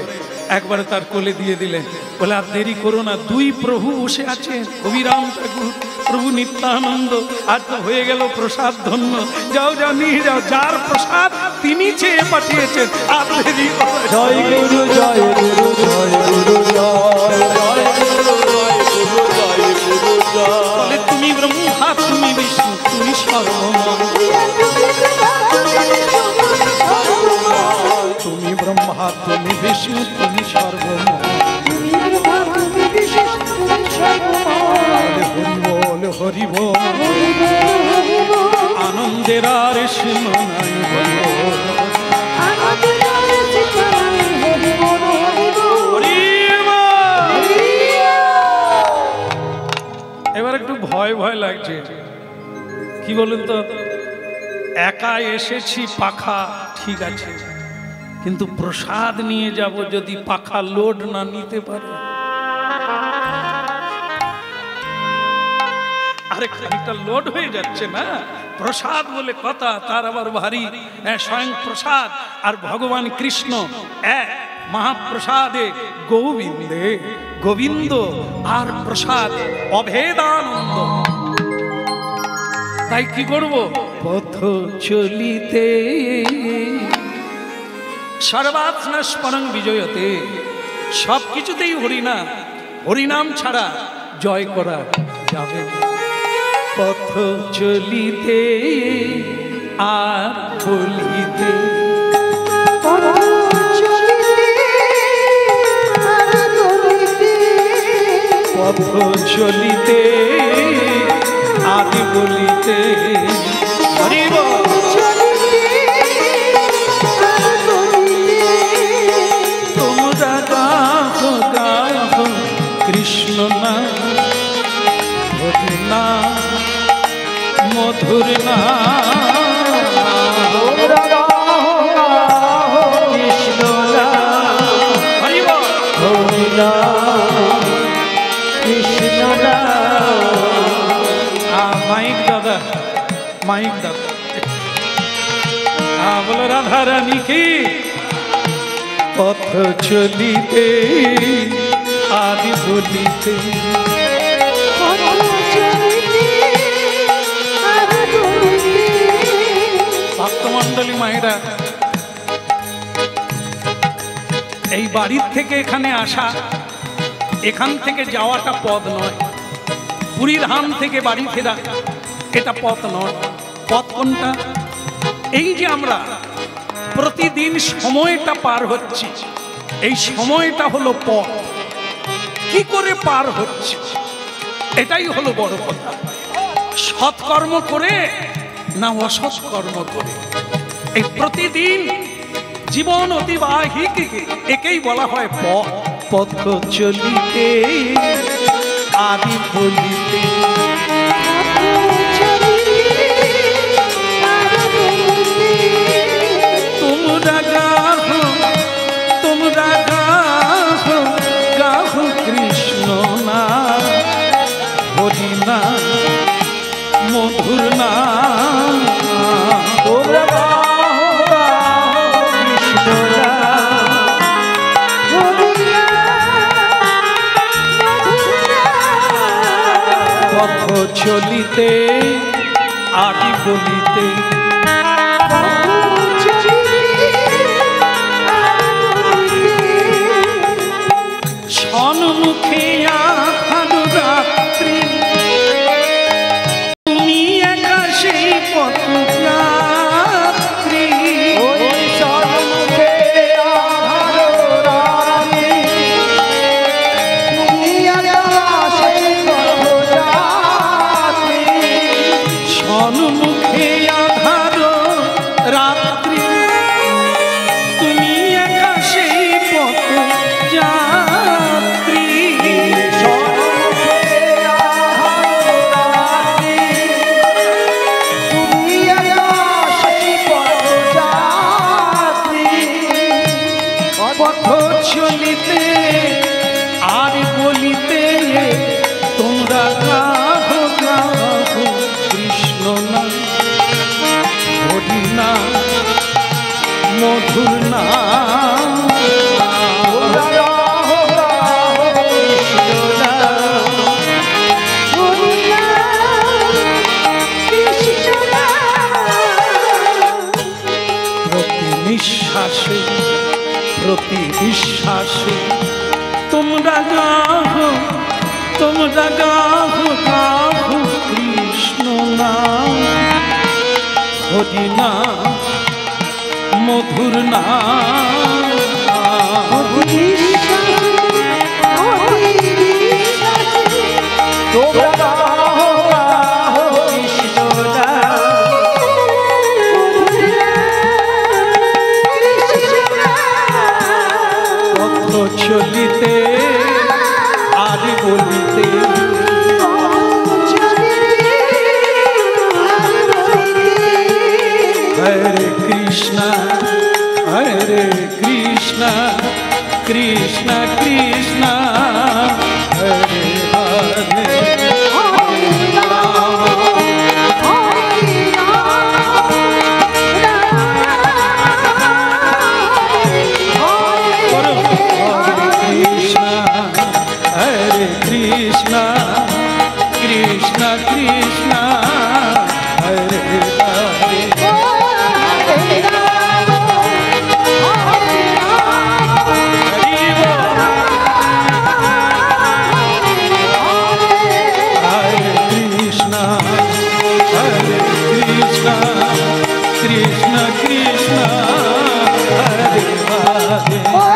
একবারে তার কোলে দিয়ে দিলেন। বলে আর দেরি করো না, 2 প্রভু বসে আছেন, অবিরাম ঠাকুর প্রভু নিত্যানন্দ। আর তো হয়ে গেল প্রসাদ ধন্য। যাও যাও নিয়ে যাও, যার প্রসাদ তিনি চেয়ে পাঠিয়েছেন। আর দেরি জয় গুরু জয় গুরু জয় গুরু জয় জয় গুরু জয় গুরু জয় গুরু জয়। বলে তুমি ব্রহ্মা তুমি বিষ্ণু তুমি সর্বময়, তুমি ব্রহ্মা তুমি বিষ্ণু তুমি সর্বময়। হরি বল আনন্দের আর সীমা নাই, এবার একটু ভয় ভয় লাগছে। কি বলুন তো, একা এসেছি পাখা ঠিক আছে, কিন্তু প্রসাদ নিয়ে যাব, যদি পাখা লোড না নিতে পারে। আরে খানিকটা লোড হয়ে যাচ্ছে না, প্রসাদ বলে কথা, তার আবার ভারী স্বয়ং প্রসাদ। আর ভগবান কৃষ্ণ এক মহাপ্রসাদে গোবিন্দে, গোবিন্দ আর প্রসাদ অভেদানন্দ। তাই কি করব? পথ চলিতে সর্বাত্মস্পরং বিজয়তে, সব কিছুতেই হরিনাম, হরিনাম ছাড়া জয় করা যাবে না। পথ চলিতে আর বলিতে, পথ চলিতে আদি বলিতে, হরিব তোমরা হরি নাম মধুর নাম কৃষ্ণ নাম হরি বল হরি নাম কৃষ্ণ নাম মাইক দাদা মাইক দাদা বলো রাধা রানী কি পথ চলিতে আদি বলিতে ভক্তমণ্ডলী মায়েরা এই বাড়ির থেকে এখানে আসা এখান থেকে যাওয়াটা পথ নয় পুরীর ধাম থেকে বাড়ি ফেরা এটা পথ নয় পথ কোনটা এই যে আমরা প্রতিদিন সময়টা পার হচ্ছে এই সময়টা হলো পথ কি করে পার হচ্ছে এটাই হলো বড় কথা সৎকর্ম করে না অসৎকর্ম করে এই প্রতিদিন জীবন অতিবাহিকে একেই বলা হয় পথ পথ চলিতে আদি বলিতে তোমরা গাহো গাহো কৃষ্ণ নাম হরি নাম মধুর নাম তোমরা পথ চলিতে আদি বলিতে সন্মুখে আধার রাত্রি তুমি একা সেই পথযাত্রী সন্মুখে আধার রাত্রি তুমি একা সেই পথযাত্রী সন্মুখে আধার রাত্রি তুমি একা সেই পথযাত্রী পথ চলিতে আর বলিতে তোমরা গাহো গাহো কৃষ্ণ নাম হরি নাম মধুর নাম প্রতি নিঃশ্বাসে প্রতি বিশ্বাসে তোমরা গাহো গাহো কৃষ্ণ নাম হরি নাম মধুর নাম তোমরা গাহো কৃষ্ণ পথ চলিতে আদি বলিতে হরে Krishna Krishna Krishna Hare Hare Krishna Krishna Krishna Hare Hare Krishna Krishna Hare Hare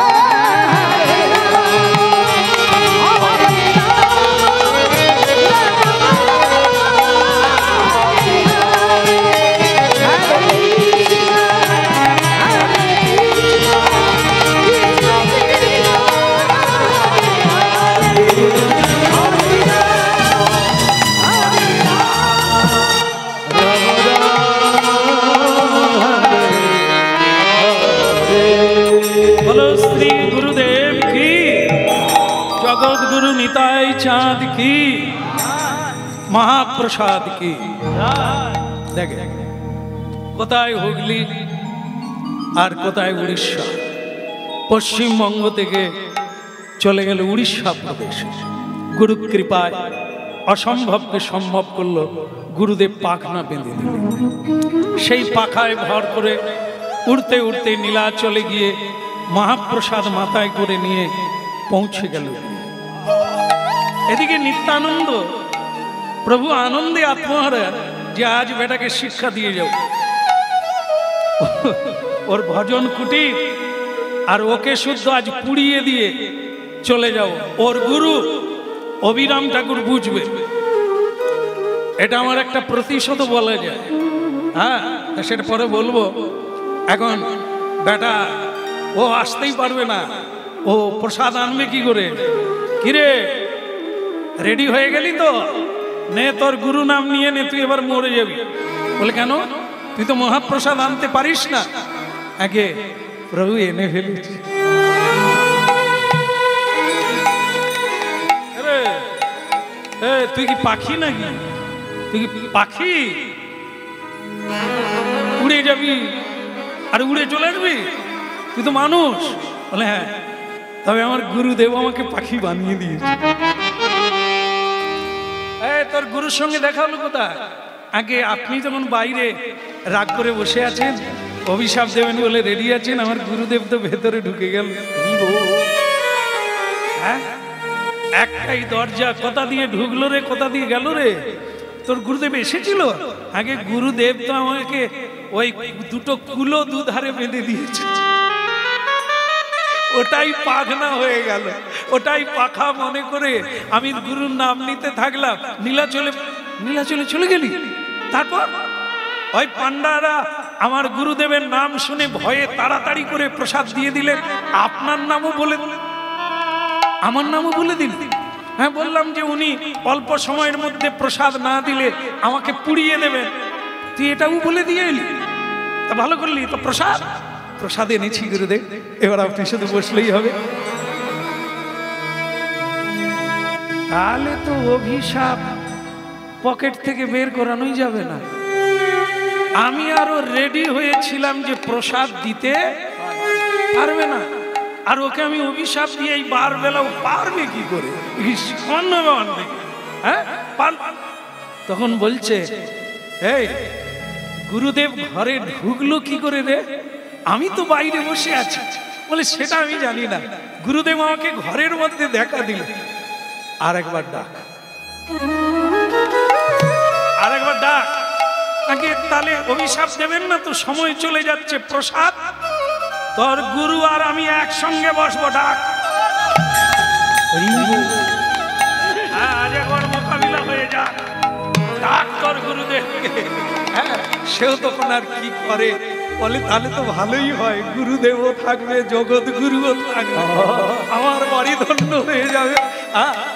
চাঁদ কি, মহাপ্রসাদ কি। দেখে কোথায় হুগলি আর কোথায় উড়িষ্যা, পশ্চিমবঙ্গ থেকে চলে গেল উড়িষ্যা প্রদেশে। গুরু কৃপায় অসম্ভবকে সম্ভব করলো, গুরুদেব পাখনা বেঁধে দিলেন। সেই পাখায় ভর করে উড়তে উড়তে নীলাচলে গিয়ে মহাপ্রসাদ মাথায় করে নিয়ে পৌঁছে গেল। এদিকে নিত্যানন্দ প্রভু আনন্দে আত্মহারা যে আজ বেটাকে শিক্ষা দিয়ে যাও, ওর ভজন কুটির আর ওকে শুদ্ধ আজ পুড়িয়ে দিয়ে চলে যাও। ওর গুরু অবিরাম ঠাকুর বুঝবে, এটা আমার একটা প্রতিশোধ বলা যায়। হ্যাঁ, সেটা পরে বলবো। এখন বেটা ও আসতেই পারবে না, ও প্রসাদ আনবে কি করে? কিরে রেডি হয়ে গেলি তো? নে তোর গুরু নাম নিয়ে নে, তুই এবার মরে যাবি। বলে কেন? তুই তো মহাপ্রসাদ আনতে পারিস না। আগে প্রভু এনে ফেলেছি। তুই কি পাখি নাকি? তুই কি পাখি? উড়ে যাবি আর উড়ে চলে আসবি? তুই তো মানুষ। বলে হ্যাঁ, তবে আমার গুরুদেব আমাকে পাখি বানিয়ে দিয়েছে। তোর গুরুর সঙ্গে দেখা হলো কোথায়? আগে আপনি যখন বাইরে রাগ করে বসে আছেন, অভিশাপ দেবেন বলে রেডি আছেন, আমার গুরুদেব তো ভেতরে ঢুকে গেল। হ্যাঁ, একটাই দরজা, কোথা দিয়ে ঢুকলো রে, কোথা দিয়ে গেল রে? তোর গুরুদেব এসেছিল? আগে গুরুদেব তো আমাকে ওই দুটো কুলো দুধারে বেঁধে দিয়েছে, ওটাই পাখনা হয়ে গেল, ওটাই পাখা মনে করে আমি গুরুর নাম নিতে থাকলাম। নীলাচলে চলে গেলি। তারপর ওই পান্ডারা আমার গুরুদেবের নাম শুনে ভয়ে তাড়াতাড়ি করে প্রসাদ দিয়ে দিলেন। আপনার নামও বলে, আমার নামও বলে দিলেন। হ্যাঁ, বললাম যে উনি অল্প সময়ের মধ্যে প্রসাদ না দিলে আমাকে পুড়িয়ে দেবেন, তুই এটাও বলে দিয়ে এলি। তা ভালো করলি তো, প্রসাদ এনেছি গুরুদেব, এবার আপনি শুধু বসলেই হবে। তাহলে তো অভিশাপ পকেট থেকে বের করানোই যাবে না। আমি আরো রেডি হয়েছিলাম যে প্রসাদ দিতে পারবে না, আর ওকে আমি অভিশাপ দিয়ে এই বার বেলাও পারবে কি করে? হ্যাঁ, তখন বলছে এই গুরুদেব ঘরে ঢুকলো কি করে রে? আমি তো বাইরে বসে আছি। বলে সেটা আমি জানি না, গুরুদেব আমাকে ঘরের মধ্যে দেখা দিল। আরেকবার ডাক, আরেকবার ডাক। আগে তাহলে অভিশাপ দেবেন না তো, সময় চলে যাচ্ছে। প্রসাদ তোর গুরু আর আমি একসঙ্গে বসবো, ডাক। আজ একবার মোকাবিলা হয়ে যা, ডাক তোর গুরুদেবকে। হ্যাঁ, সেও তখন আর কি করে, বলে তাহলে তো ভালোই হয়, গুরুদেবও থাকবে, জগৎ গুরুও থাকবে, আমার বাড়ি ধন্য হয়ে যাবে।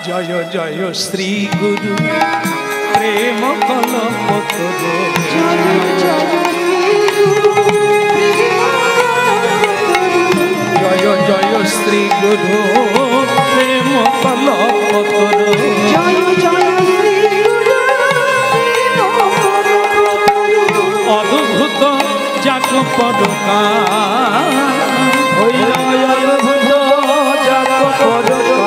জয় জয় শ্রী গুরু প্রেম কলপতরু, জয় জয় শ্রী গুরু প্রেম কলপতরু, অদ্ভুত যাক পরকা, অদ্ভুত যাক পরকা,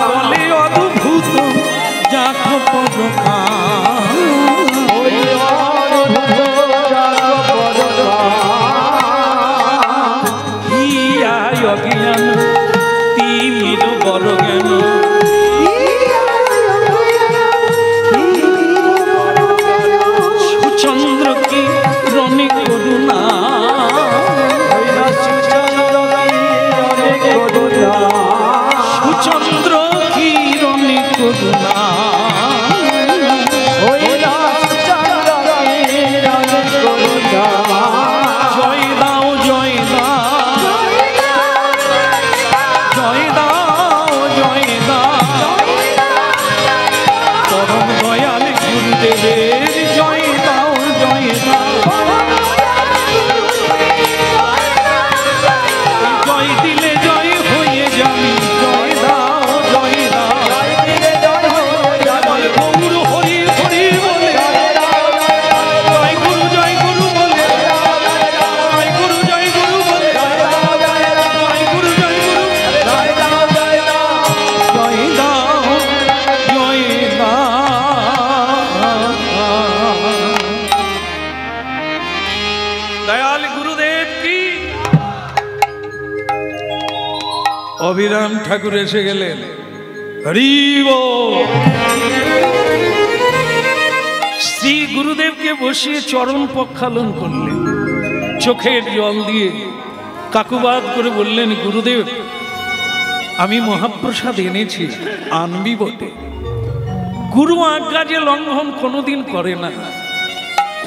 বলে অদ্ভুত যাক পরকা, অজ্ঞান তিমির বড় জ্ঞান, সুচন্দ্র কি রণে করুণা, সুচন্দ্র কি রণে করুণা, জয় দাও জয় দাও, জয় দাও জয় দাও, পরম দয়াল গুরুদেবের জয় দাও জয় দাও, জয় দিলে জয় হয়ে যাবি, জয় দাও জয় দাও। অবিরাম ঠাকুর এসে গেলেন। হরি বল। শ্রী গুরুদেবকে বসিয়ে চরণ প্রক্ষালন করলেন, চোখের জল দিয়ে কাকুবাদ করে বললেন, গুরুদেব আমি মহাপ্রসাদ এনেছি, আনবি বটে। গুরু আজ্ঞা যে লঙ্ঘন কোনোদিন করে না,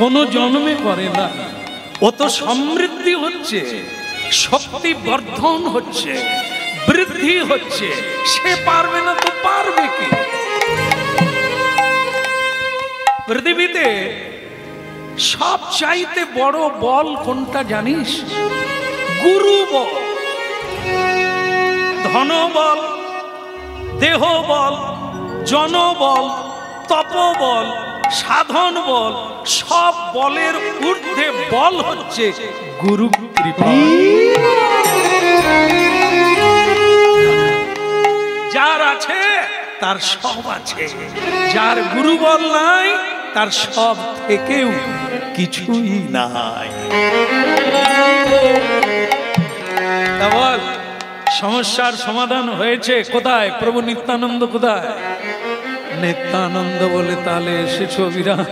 কোনো জন্মে করে না। ও তো সমৃদ্ধি হচ্ছে, শক্তি বর্ধন হচ্ছে, বৃদ্ধি হচ্ছে, সে পারবে না তো পারবে কি? পৃথিবীতে সব চাইতে বড় বল কোনটা জানিস? গুরু বল। ধনবল, দেহবল, জনবল, তপবল, সাধন বল, সব বলের ঊর্ধ্বে বল হচ্ছে গুরু কৃপা। যার আছে তার সব আছে, যার গুরু বল নাই তার সব থেকেও কিছুই নাই। তা বল, সমস্যার সমাধান হয়েছে কোথায়? প্রভু নিত্যানন্দ কোথায়? নিত্যানন্দ বলে তাহলে এসেছো বিরাম।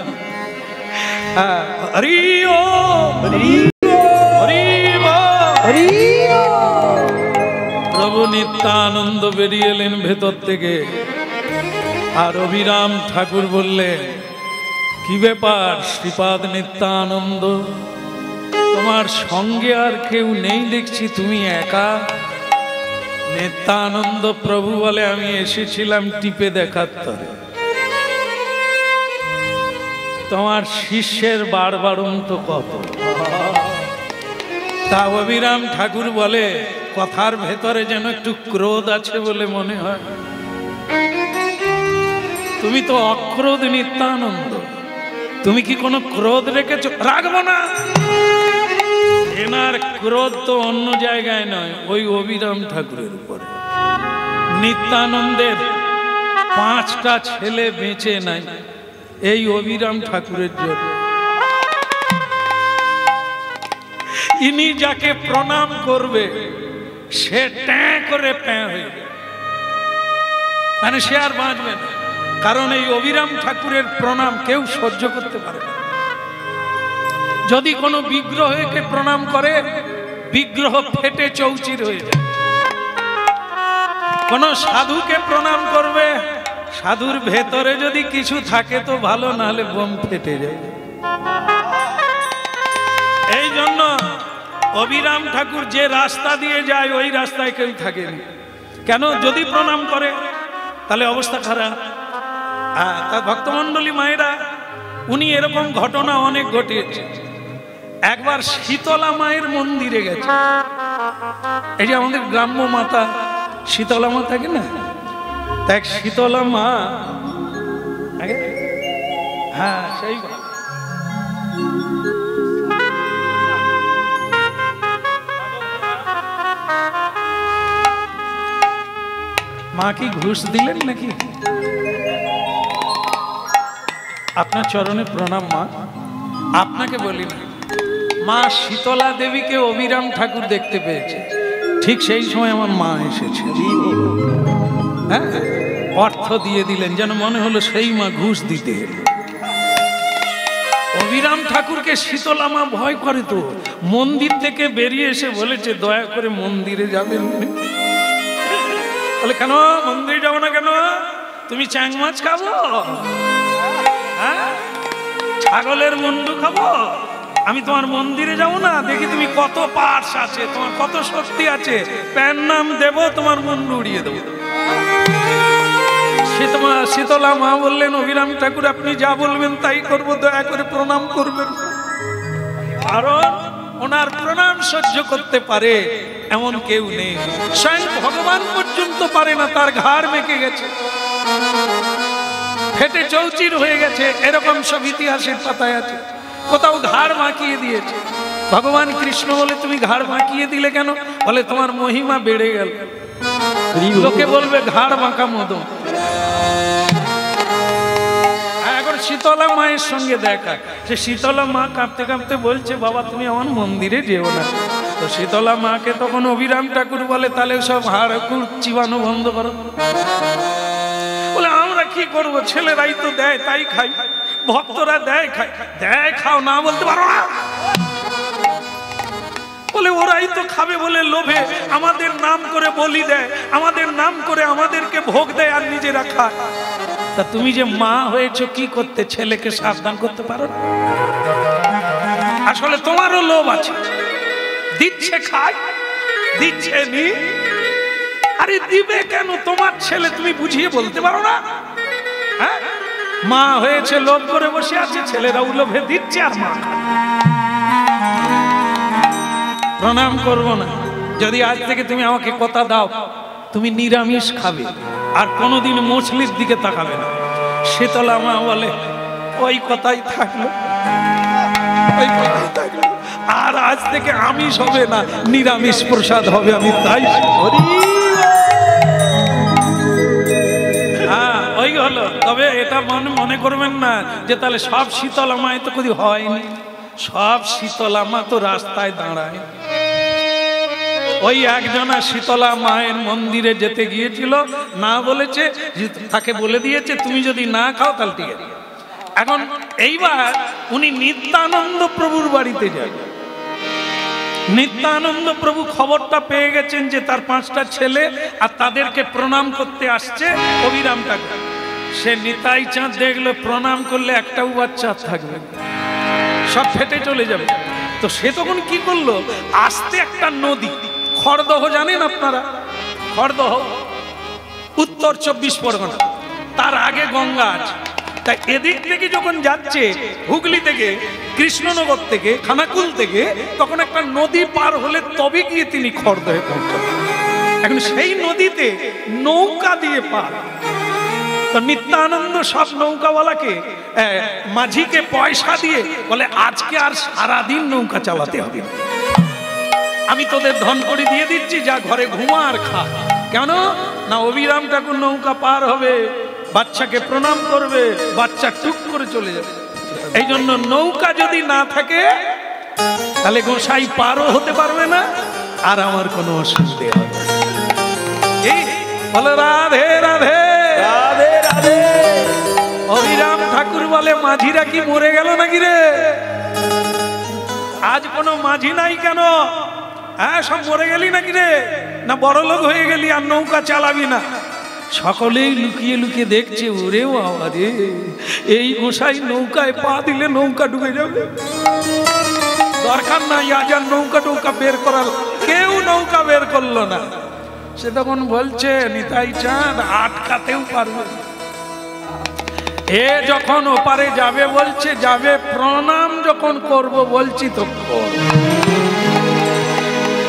হরি ও হরি হরি হরি। প্রভু নিত্যানন্দ বেরিয়ে এলেন ভেতর থেকে, আর অবিরাম ঠাকুর বললেন, কি ব্যাপার শ্রীপাদ নিত্যানন্দ, তোমার সঙ্গে আর কেউ নেই দেখছি, তুমি একা? নিত্যানন্দ প্রভু বলে, আমি এসেছিলাম টিপে দেখার তরে। তোমার শিষ্যের বাড়বাড়ন্ত কত। তা অবিরাম ঠাকুর বলে, কথার ভেতরে যেন একটু ক্রোধ আছে বলে মনে হয়। তুমি তো অক্রোধ নিত্যানন্দ, তুমি কি কোনো ক্রোধ রেখেছ? রাখবো না। এনার ক্রোধ তো অন্য জায়গায় নয়, ওই অবিরাম ঠাকুরের উপরে। নিত্যানন্দের 5টা ছেলে বেঁচে নাই এই অবিরাম ঠাকুরের জন্য। ইনি যাকে প্রণাম করবে সে ট্যাঁ করে প্যাঁ হয়ে যাবে, মানে সে আর বাঁচবে না। কারণ এই অবিরাম ঠাকুরের প্রণাম কেউ সহ্য করতে পারে না। যদি কোনো বিগ্রহকে প্রণাম করে, বিগ্রহ ফেটে চৌচির হয়ে যায়। কোন সাধুকে প্রণাম করবে, সাধুর ভেতরে যদি কিছু থাকে তো ভালো, না হলে বোম ফেটে যায়। এই জন্য অবিরাম ঠাকুর যে রাস্তা দিয়ে যায় ওই রাস্তায় কেউ থাকেনি। কেন? যদি প্রণাম করে তাহলে অবস্থা খারাপ। তার ভক্তমণ্ডলী মায়েরা, উনি এরকম ঘটনা অনেক ঘটিয়েছে। একবার শীতলা মায়ের মন্দিরে গেছে। এই যে আমাদের গ্রাম্য মাতা শীতলা মা থাকে না, দেখ শীতলা মা, হ্যাঁ সেই মা কি ঘুষ দিলেন নাকি? আপনার চরণে প্রণাম মা। আপনাকে বলি না, মা শীতলা দেবীকে অবিরাম ঠাকুর দেখতে পেয়েছে, ঠিক সেই সময় আমার মা এসেছে। হ্যাঁ, অর্থ দিয়ে দিলেন, যেন মনে হলো সেই মা ঘুষ দিতে এলো। অবিরাম ঠাকুরকে শীতলা মা ভয় করে, তো মন্দির থেকে বেরিয়ে এসে বলেছে, দয়া করে মন্দিরে যাবেন। বলে, কেন মন্দিরে যাবো না কেন? তুমি চ্যাং মাছ খাবো? হ্যাঁ, ছাগলের মুন্ডু খাবো? আমি তোমার মন্দিরে যাবো না? দেখি তুমি কত পার্স আছে, তোমার কত শক্তি আছে, প্যান নাম দেব, তোমার মুন্ডু উড়িয়ে দেবো। শীতলা মা বললেন, অবিরাম ঠাকুর আপনি যা বলবেন তাই করবো, দয়া করে প্রণাম করবেন। কারণ ওনার প্রণাম সহ্য করতে পারে এমন কেউ নেই। স্বয়ং ভগবান পর্যন্ত পারে না, তার ঘাড় মেকে গেছে, ফেটে চৌচির হয়ে গেছে, এরকম সব ইতিহাসের পাতায় আছে। কোথাও ঘাড় মাখিয়ে দিয়েছে। ভগবান কৃষ্ণ বলে, তুমি ঘাড় মাখিয়ে দিলে কেন? বলে, তোমার মহিমা বেড়ে গেল, লোকে বলবে ঘাড় মাখা মদন। এখন শীতলা মায়ের সঙ্গে দেখা, সে শীতলা মা কাঁপতে কাঁপতে বলছে, বাবা তুমি আমার মন্দিরে যেও না, তো শীতলা মাকে তখন অভিরাম ঠাকুর বলে, তাহলে সব হাড় চিবানো বন্ধ করো। বলে আমরা কি করব, ছেলেরাই তো দেয় তাই খাই, ভক্তরা দেয় খাই, দেয় খাও না বলতে পারো না। বলে ওরাই তো খাবে বলে লোভে আমাদের নাম করে বলি দেয়, আমাদের নাম করে আমাদেরকে ভোগ দেয় আর নিজেরা খায়। তা তুমি যে মা হয়েছো কি করতে, ছেলেকে সাবধান করতে পারো না? আসলে তোমারও লোভ আছে, দিচ্ছে খায়, দিচ্ছে নি। আরে দিবে কেন, তোমার ছেলে, তুমি বুঝিয়ে বলতে পারো না? হ্যাঁ, মা হয়েছে লোভ করে বসে আছে, ছেলেরাও লোভে দিচ্ছে আর মা। প্রণাম করব না যদি আজ থেকে তুমি আমাকে কথা দাও তুমি নিরামিষ খাবে আর কোনোদিন মছলির দিকে তাকাবে না। শীতলা মা বলে ওই কথাই থাকলো, ওই কথাই থাকলো, আর আজ থেকে আমিষ হবে না, নিরামিষ প্রসাদ হবে। আমি তাই ওই হলো। তবে এটা মনে করবেন না যে তাহলে সব শীতলা মায় তো কদি হয়নি, সব শীতলা মা তো রাস্তায় দাঁড়ায়। ওই একজনা শীতলা মায়ের মন্দিরে যেতে গিয়েছিল, না বলেছে, তাকে বলে দিয়েছে তুমি যদি না খাও তাহলে ঠিক আছে। এখন এইবার উনি নিত্যানন্দ প্রভুর বাড়িতে যান। নিত্যানন্দ প্রভু খবরটা পেয়ে গেছেন যে তার 5টা ছেলে আর তাদেরকে প্রণাম করতে আসছে অভিরাম ঠাকুর। সে নিতাই চাঁদ দেখলো প্রণাম করলে একটাও বাচ্চা থাকবে, সব ফেটে চলে যাবে। তো সে তখন কি করলো, আস্তে একটা নদী, খড়দহ জানেন আপনারা, খড়দহ উত্তর 24 পরগনা, তার আগে গঙ্গা আছে। তাই এদিক থেকে যখন যাচ্ছে হুগলি থেকে, কৃষ্ণনগর থেকে, খানাকুল থেকে, তখন একটা নদী পার হলে তবে গিয়ে তিনি খড়দহে পৌঁছাবেন। এখন সেই নদীতে নৌকা দিয়ে পার। তো নিত্যানন্দ সব নৌকাওয়ালাকে, মাঝিকে পয়সা দিয়ে বলে আজকে আর সারাদিন নৌকা চালাতে হবে, আমি তোদের ধন করে দিয়ে দিচ্ছি, যা ঘরে ঘুমা আর খা। কেন না অভিরাম ঠাকুর নৌকা পার হবে, বাচ্চাকে প্রণাম করবে, বাচ্চা টুক করে চলে যাবে। এই জন্য নৌকা যদি না থাকে তাহলে গোসাই পারও হতে পারবে না আর আমার কোনো অসুবিধে হবে। এই বলো রাধে রাধে রাধে রাধে। অভিরাম ঠাকুর বলে মাঝিরা কি মরে গেল নাকি রে? আজ কোনো মাঝি নাই কেন? হ্যাঁ, সব মরে গেলি নাকি রে? না বড় লোক হয়ে গেলি আর নৌকা চালাবি না? সকলেই লুকিয়ে লুকিয়ে দেখছে, ওরে বাবা রে, এই গোসাই নৌকায় পা দিলে নৌকা ডুবে যাবে, দরকার নাই আজ আর নৌকা টৌকা বের করার। কেউ নৌকা বের করলো না। সে তখন বলছে নিতাই চাঁদ আটকাতেও পারবে। এ যখন ওপারে যাবে বলছে যাবে, প্রণাম যখন করব বলছি তো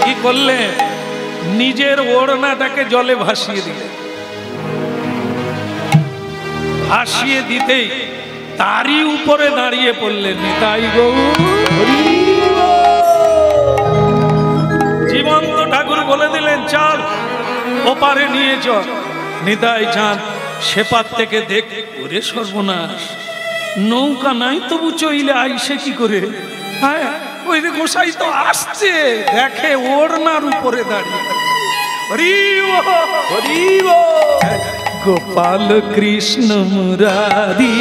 কি করলে, নিজের ওড়নাটাকে জলে ভাসিয়ে দিলে। ভাসিয়ে দিতেই তারই উপরে দাঁড়িয়ে পড়লেন নিতাই গৌর। জীবন্ত ঠাকুর বলে দিলেন চল ওপারে নিয়ে চল। নিতাই চাঁদ সেপার থেকে দেখ, ওরে সর্বনাশ, নৌকা নাই তবু চইলে আইসে কি করে? হ্যাঁ, ওই রে গোসাই তো আসছে, দেখে ওড়নার উপরে দাঁড়িয়ে। গোপাল কৃষ্ণ মুরারি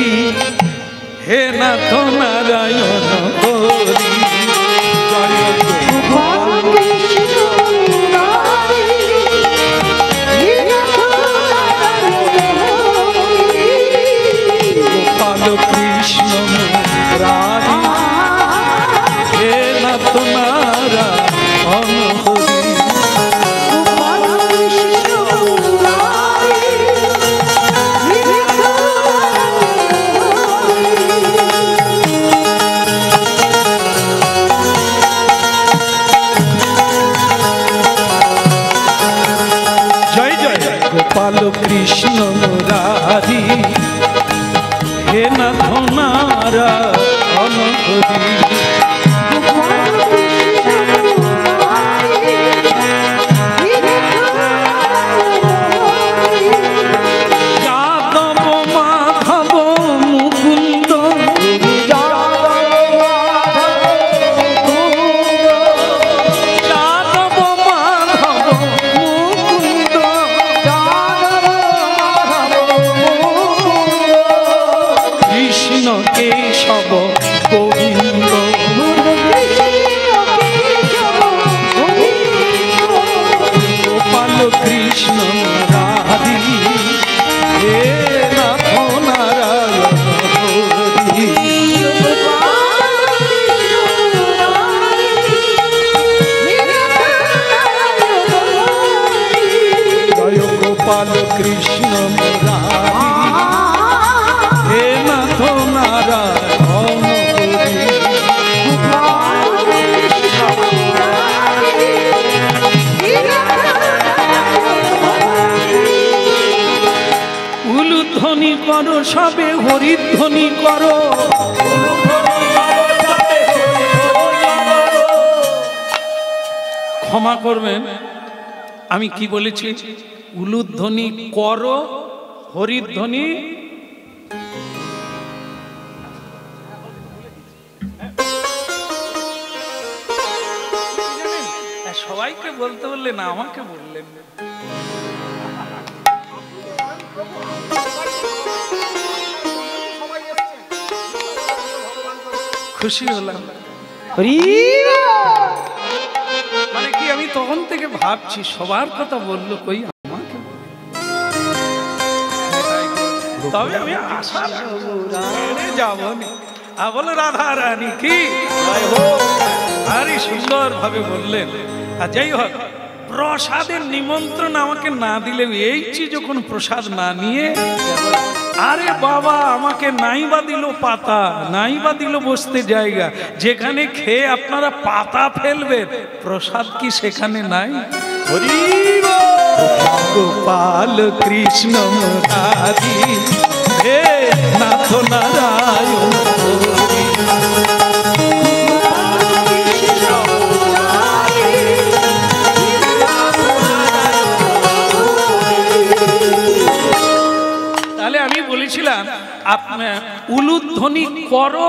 হে নাথ নারায়ণ হরি, জয় গোপাল কৃষ্ণ মুরারি হে নাথ নারায়ণ হরি, গোপাল কৃষ্ণ মুরারি হে নাথ নারায়ণ হরি। গোপাল কৃষ্ণ মুরারি হে নাথ নারায়ণ হরি, যাদব মাধব মুকুন্দ, যাদব কেশব গোবিন্দ গোপাল কৃষ্ণ রাধি হে নাথ নারায়ণ হরি জয় গোপাল কৃষ্ণ রাধি হে নাথ নারায়ণ হরি উলুধ্বনি করো সবে হরিধ্বনি করো ক্ষমা করবেন আমি কি বলেছি উলুধ্বনি করো হরিধ্বনি সবাইকে বলতে বললেন না আমাকে বললেন খুশি হলাম মানে কি আমি তখন থেকে ভাবছি সবার কথা বললো কই আমাকে তবে আমি আশা যাবো বলো রাধা রানী কি আরে সুন্দর ভাবে বললেন আর যাই হোক প্রসাদের নিমন্ত্রণ আমাকে না দিলে এইছি যখন প্রসাদ না নিয়ে আরে বাবা আমাকে নাই বা দিল পাতা নাই বা দিল বসতে জায়গা যেখানে খেয়ে আপনারা পাতা ফেলবেন প্রসাদ কি সেখানে নাই গোপাল কৃষ্ণ রাধি হে নাথ নারায়ণ বলেছিলাম আপনার উলুধ্বনি করো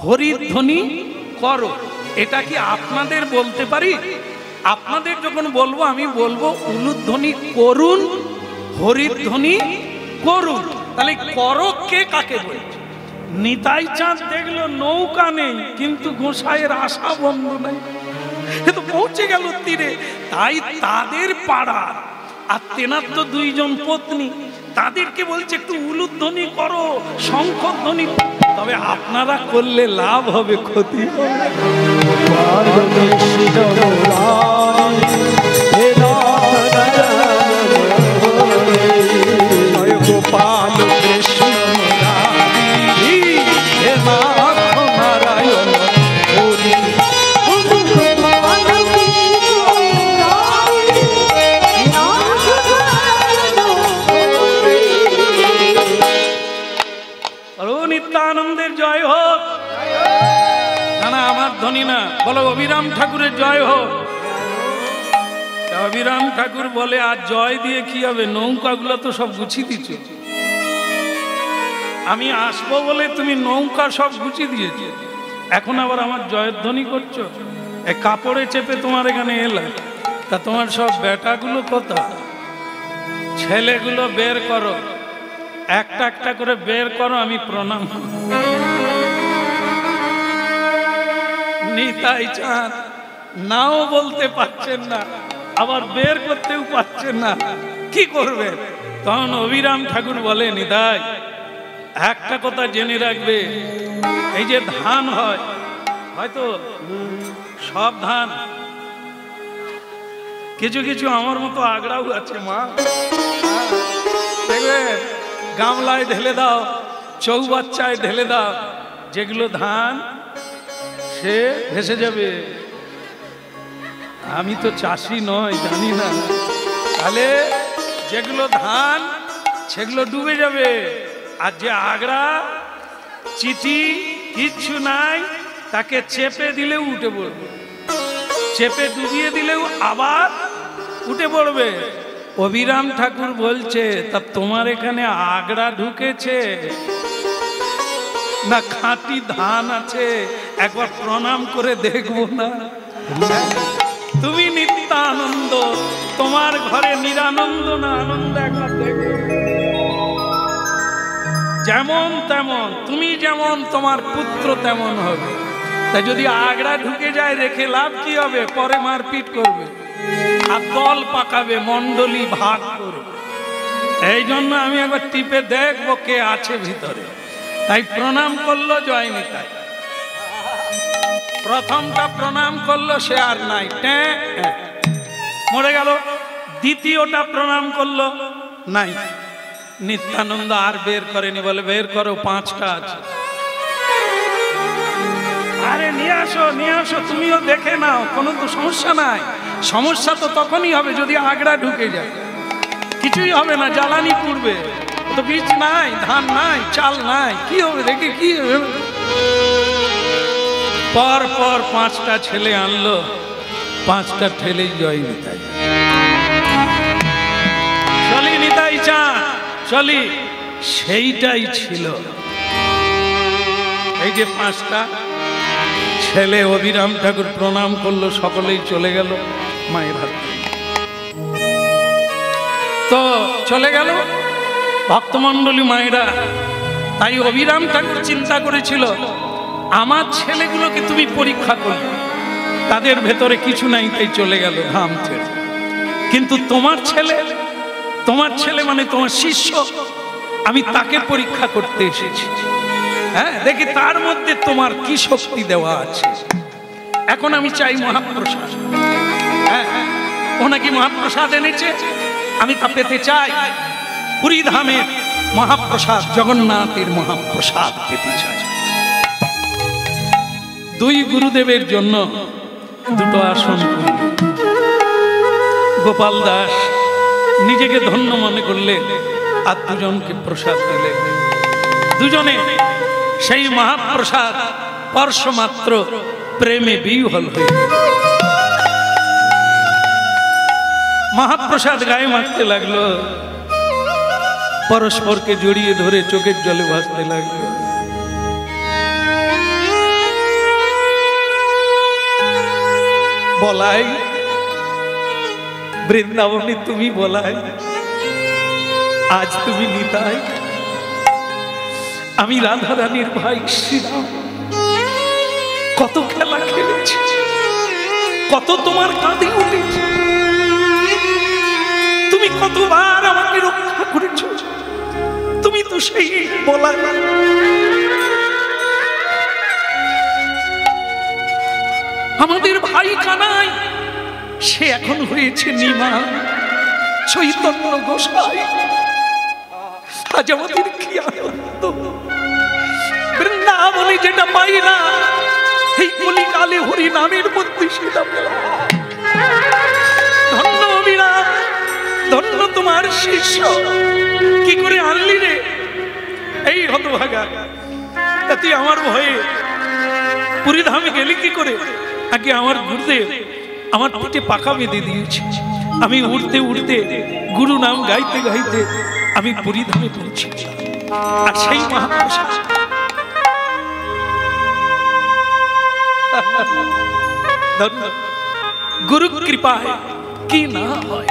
হরিধ্বনি করো এটা কি আপনাদের বলতে পারি আপনাদের যখন বলবো আমি বলবো উলুধ্বনি করুন হরিধ্বনি করুন তাহলে করো কে কাকে বলছে নিতাই চাঁদ দেখলো নৌকা নেই কিন্তু গোসাইয়ের আশা বন্ধ নাই তো পৌঁছে গেল তীরে তাই তাদের পাড়ার আর তেনার তো দুইজন পত্নী তাদেরকে বলছে একটু উলুধ্বনি করো শঙ্খধ্বনি তবে আপনারা করলে লাভ হবে ক্ষতি হবে গোপাল কৃষ্ণ নারায়ণ হরি নিত্যানন্দের জয় হোক না না আমার ধ্বনি না বলো অভিরাম ঠাকুরের জয় হোক অভিরাম ঠাকুর বলে আর জয় দিয়ে কি হবে নৌকাগুলো তো সব গুছিয়ে দিচ্ছ আমি আসবো বলে তুমি নৌকা সব গুছিয়ে দিয়েছো এখন আবার আমার জয়ধ্বনি করছো এই কাপড়ে চেপে তোমার এখানে এলাম তা তোমার সব বেটাগুলো কোথায় ছেলেগুলো বের করো একটা একটা করে বের করো আমি প্রণাম করি নিতাই চাঁদ নাও বলতে পারছেন না আবার বের করতেও পারছেন না কি করবে তখন অভিরাম ঠাকুর বলে নিতাই একটা কথা জেনে রাখবে এই যে ধান হয় হয়তো সব ধান কিছু কিছু আমার মতো আগড়াও আছে মা দেখবে গামলায় ঢেলে দাও চৌবাচ্চায় ঢেলে দাও যেগুলো ধান সে ভেসে যাবে আমি তো চাষি নয় জানি না তাহলে যেগুলো ধান সেগুলো ডুবে যাবে আর যে আগড়া চিঠি কিচ্ছু নাই তাকে চেপে দিলেও উঠে পড়বে চেপে ডুবিয়ে দিলেও আবার উঠে পড়বে অভিরাম ঠাকুর বলছে তা তোমার এখানে আগড়া ঢুকেছে না খাঁটি ধান আছে একবার প্রণাম করে দেখবো না তুমি নিত্যানন্দ তোমার ঘরে নিরানন্দ না আনন্দ একবার দেখো যেমন তেমন, তুমি যেমন তোমার পুত্র তেমন হবে। তাই যদি আগড়া ঢুকে যায় রেখে লাভ কি হবে? পরে মারপিট করবে আর দল পাকাবে, মন্ডলী ভাগ করবে। এই জন্য আমি একবার টিপে দেখবো কে আছে ভিতরে। তাই প্রণাম করলো জয় নিতাই। প্রথমটা প্রণাম করলো, সে আর নাই, মরে গেল। দ্বিতীয়টা প্রণাম করলো, নাই। নিত্যানন্দ আর বের করেনি, বলে বের করো, 5টা আছে। আরে নিয়ে আসো, নিয়ে আসো, তুমিও দেখে নাও, কোনো তো সমস্যা নাই। সমস্যা তো তখনই হবে যদি আগড়া ঢুকে যায়, কিছুই হবে না, জ্বালানি পুড়বে। তো বীজ নাই, ধান নাই, চাল নাই, কি হবে দেখে, কি হবে? পর পর 5টা ছেলে আনলো, 5টা ঠেলেই জয় নিতাই। চলি নিতাই চা চলি, সেইটাই ছিল। এই যে 5টা ছেলে অবিরাম ঠাকুর প্রণাম করলো, সকলেই চলে গেল মায়ের হাতে। তো চলে গেল ভক্তমণ্ডলী মায়েরা। তাই অবিরাম ঠাকুর চিন্তা করেছিল, আমার ছেলেগুলোকে তুমি পরীক্ষা করলে, তাদের ভেতরে কিছু নাই, তাই চলে গেল ধাম ছেড়ে। কিন্তু তোমার ছেলে মানে তোমার শিষ্য, আমি তাকে পরীক্ষা করতে এসেছি। হ্যাঁ, দেখি তার মধ্যে তোমার কি শক্তি দেওয়া আছে। এখন আমি চাই মহাপ্রসাদ। হ্যাঁ, ও নাকি মহাপ্রসাদ এনেছে, আমি তা পেতে চাই। পুরী ধামের মহাপ্রসাদ, জগন্নাথের মহাপ্রসাদ পেতে চাই। 2 গুরুদেবের জন্য 2টো আসন। গোপাল দাস নিজেকে ধন্য মনে করলে, আর 2জনকে প্রসাদ দিলে। 2জনে সেই মহাপ্রসাদ স্পর্শমাত্র প্রেমে বিহ্বল হয়ে মহাপ্রসাদ গায়ে মারতে লাগলো, পরস্পরকে জড়িয়ে ধরে চোখের জলে ভাসতে লাগলো। বলাই বৃন্দাবনে, তুমি বলাই, আজ তুমি নিতাই, আমি রাধা রানীর ভাই শ্রীরাম। কত খেলা খেলেছি, কত তোমার কাঁধে উঠেছি, তুমি কতবার আমাকে রক্ষা করেছ। তুমি তো সেই বলাই। আমাদের ভাই কানাই, সে এখন হয়েছে নিমা। চৈতন্য গোসাই, আজ আমাদের কি আনন্দ। বৃন্দাবনে যেটা পাই না, এই কলিকালে হরি নামের মধ্যে সেটা পেলাম। ধন্য অবিরাম, ধন্য তোমার শিষ্য। কি করে আনলি রে এই হতভাগা? তুই আমার ভয়ে পুরী ধামে গেলি কি করে? আগে আমার গুরুদেব আমার পিঠে পাকা বেঁধে দিয়েছে। আমি উঠতে উঠতে, গুরু নাম গাইতে গাইতে আমি পুরী ধামে পৌঁছি। আর সেই মহাপ্রসাদ गुरु कृपाए की ना होए,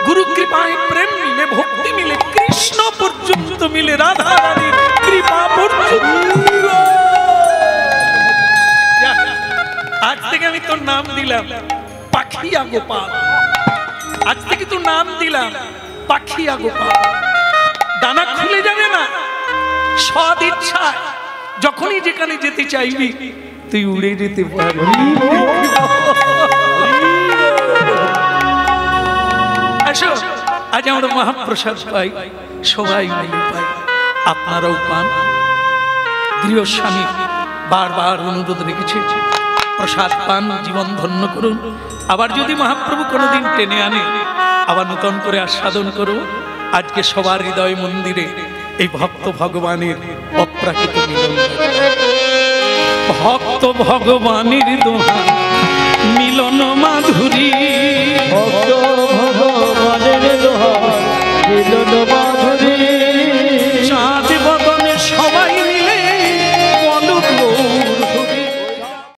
गुरु कृपाए प्रेम मिले, भक्ति मिले, कृष्ण पर्यंत मिले, राधा रानी कृपा पर्यंत। आज থেকে আমি তোর নাম দিলাম পাখিয়া গোপাল। আজ থেকে তোর নাম দিলাম পাখিয়া গোপাল। ডানা খুলে যাবে না, সদ ইচ্ছা যখনই যেখানে যেতে চাইবি তুই উড়ে যেতে পারবি। আসো, আজ আমরা মহাপ্রসাদ পাই, সবাই মিলে পাই, আপনারাও পান। গৃহস্বামী বারবার অনুরোধ রেখেছে, প্রসাদ পান, জীবন ধন্য করুন। আবার যদি মহাপ্রভু কোনোদিন টেনে আনে, আবার নতুন করে আস্বাদন করব। আজকে সবার হৃদয় মন্দিরে এই ভক্ত ভগবানের অপ্রাকৃত মিলন। ভক্ত ভগবানের দোহা মিলন মাধুরী।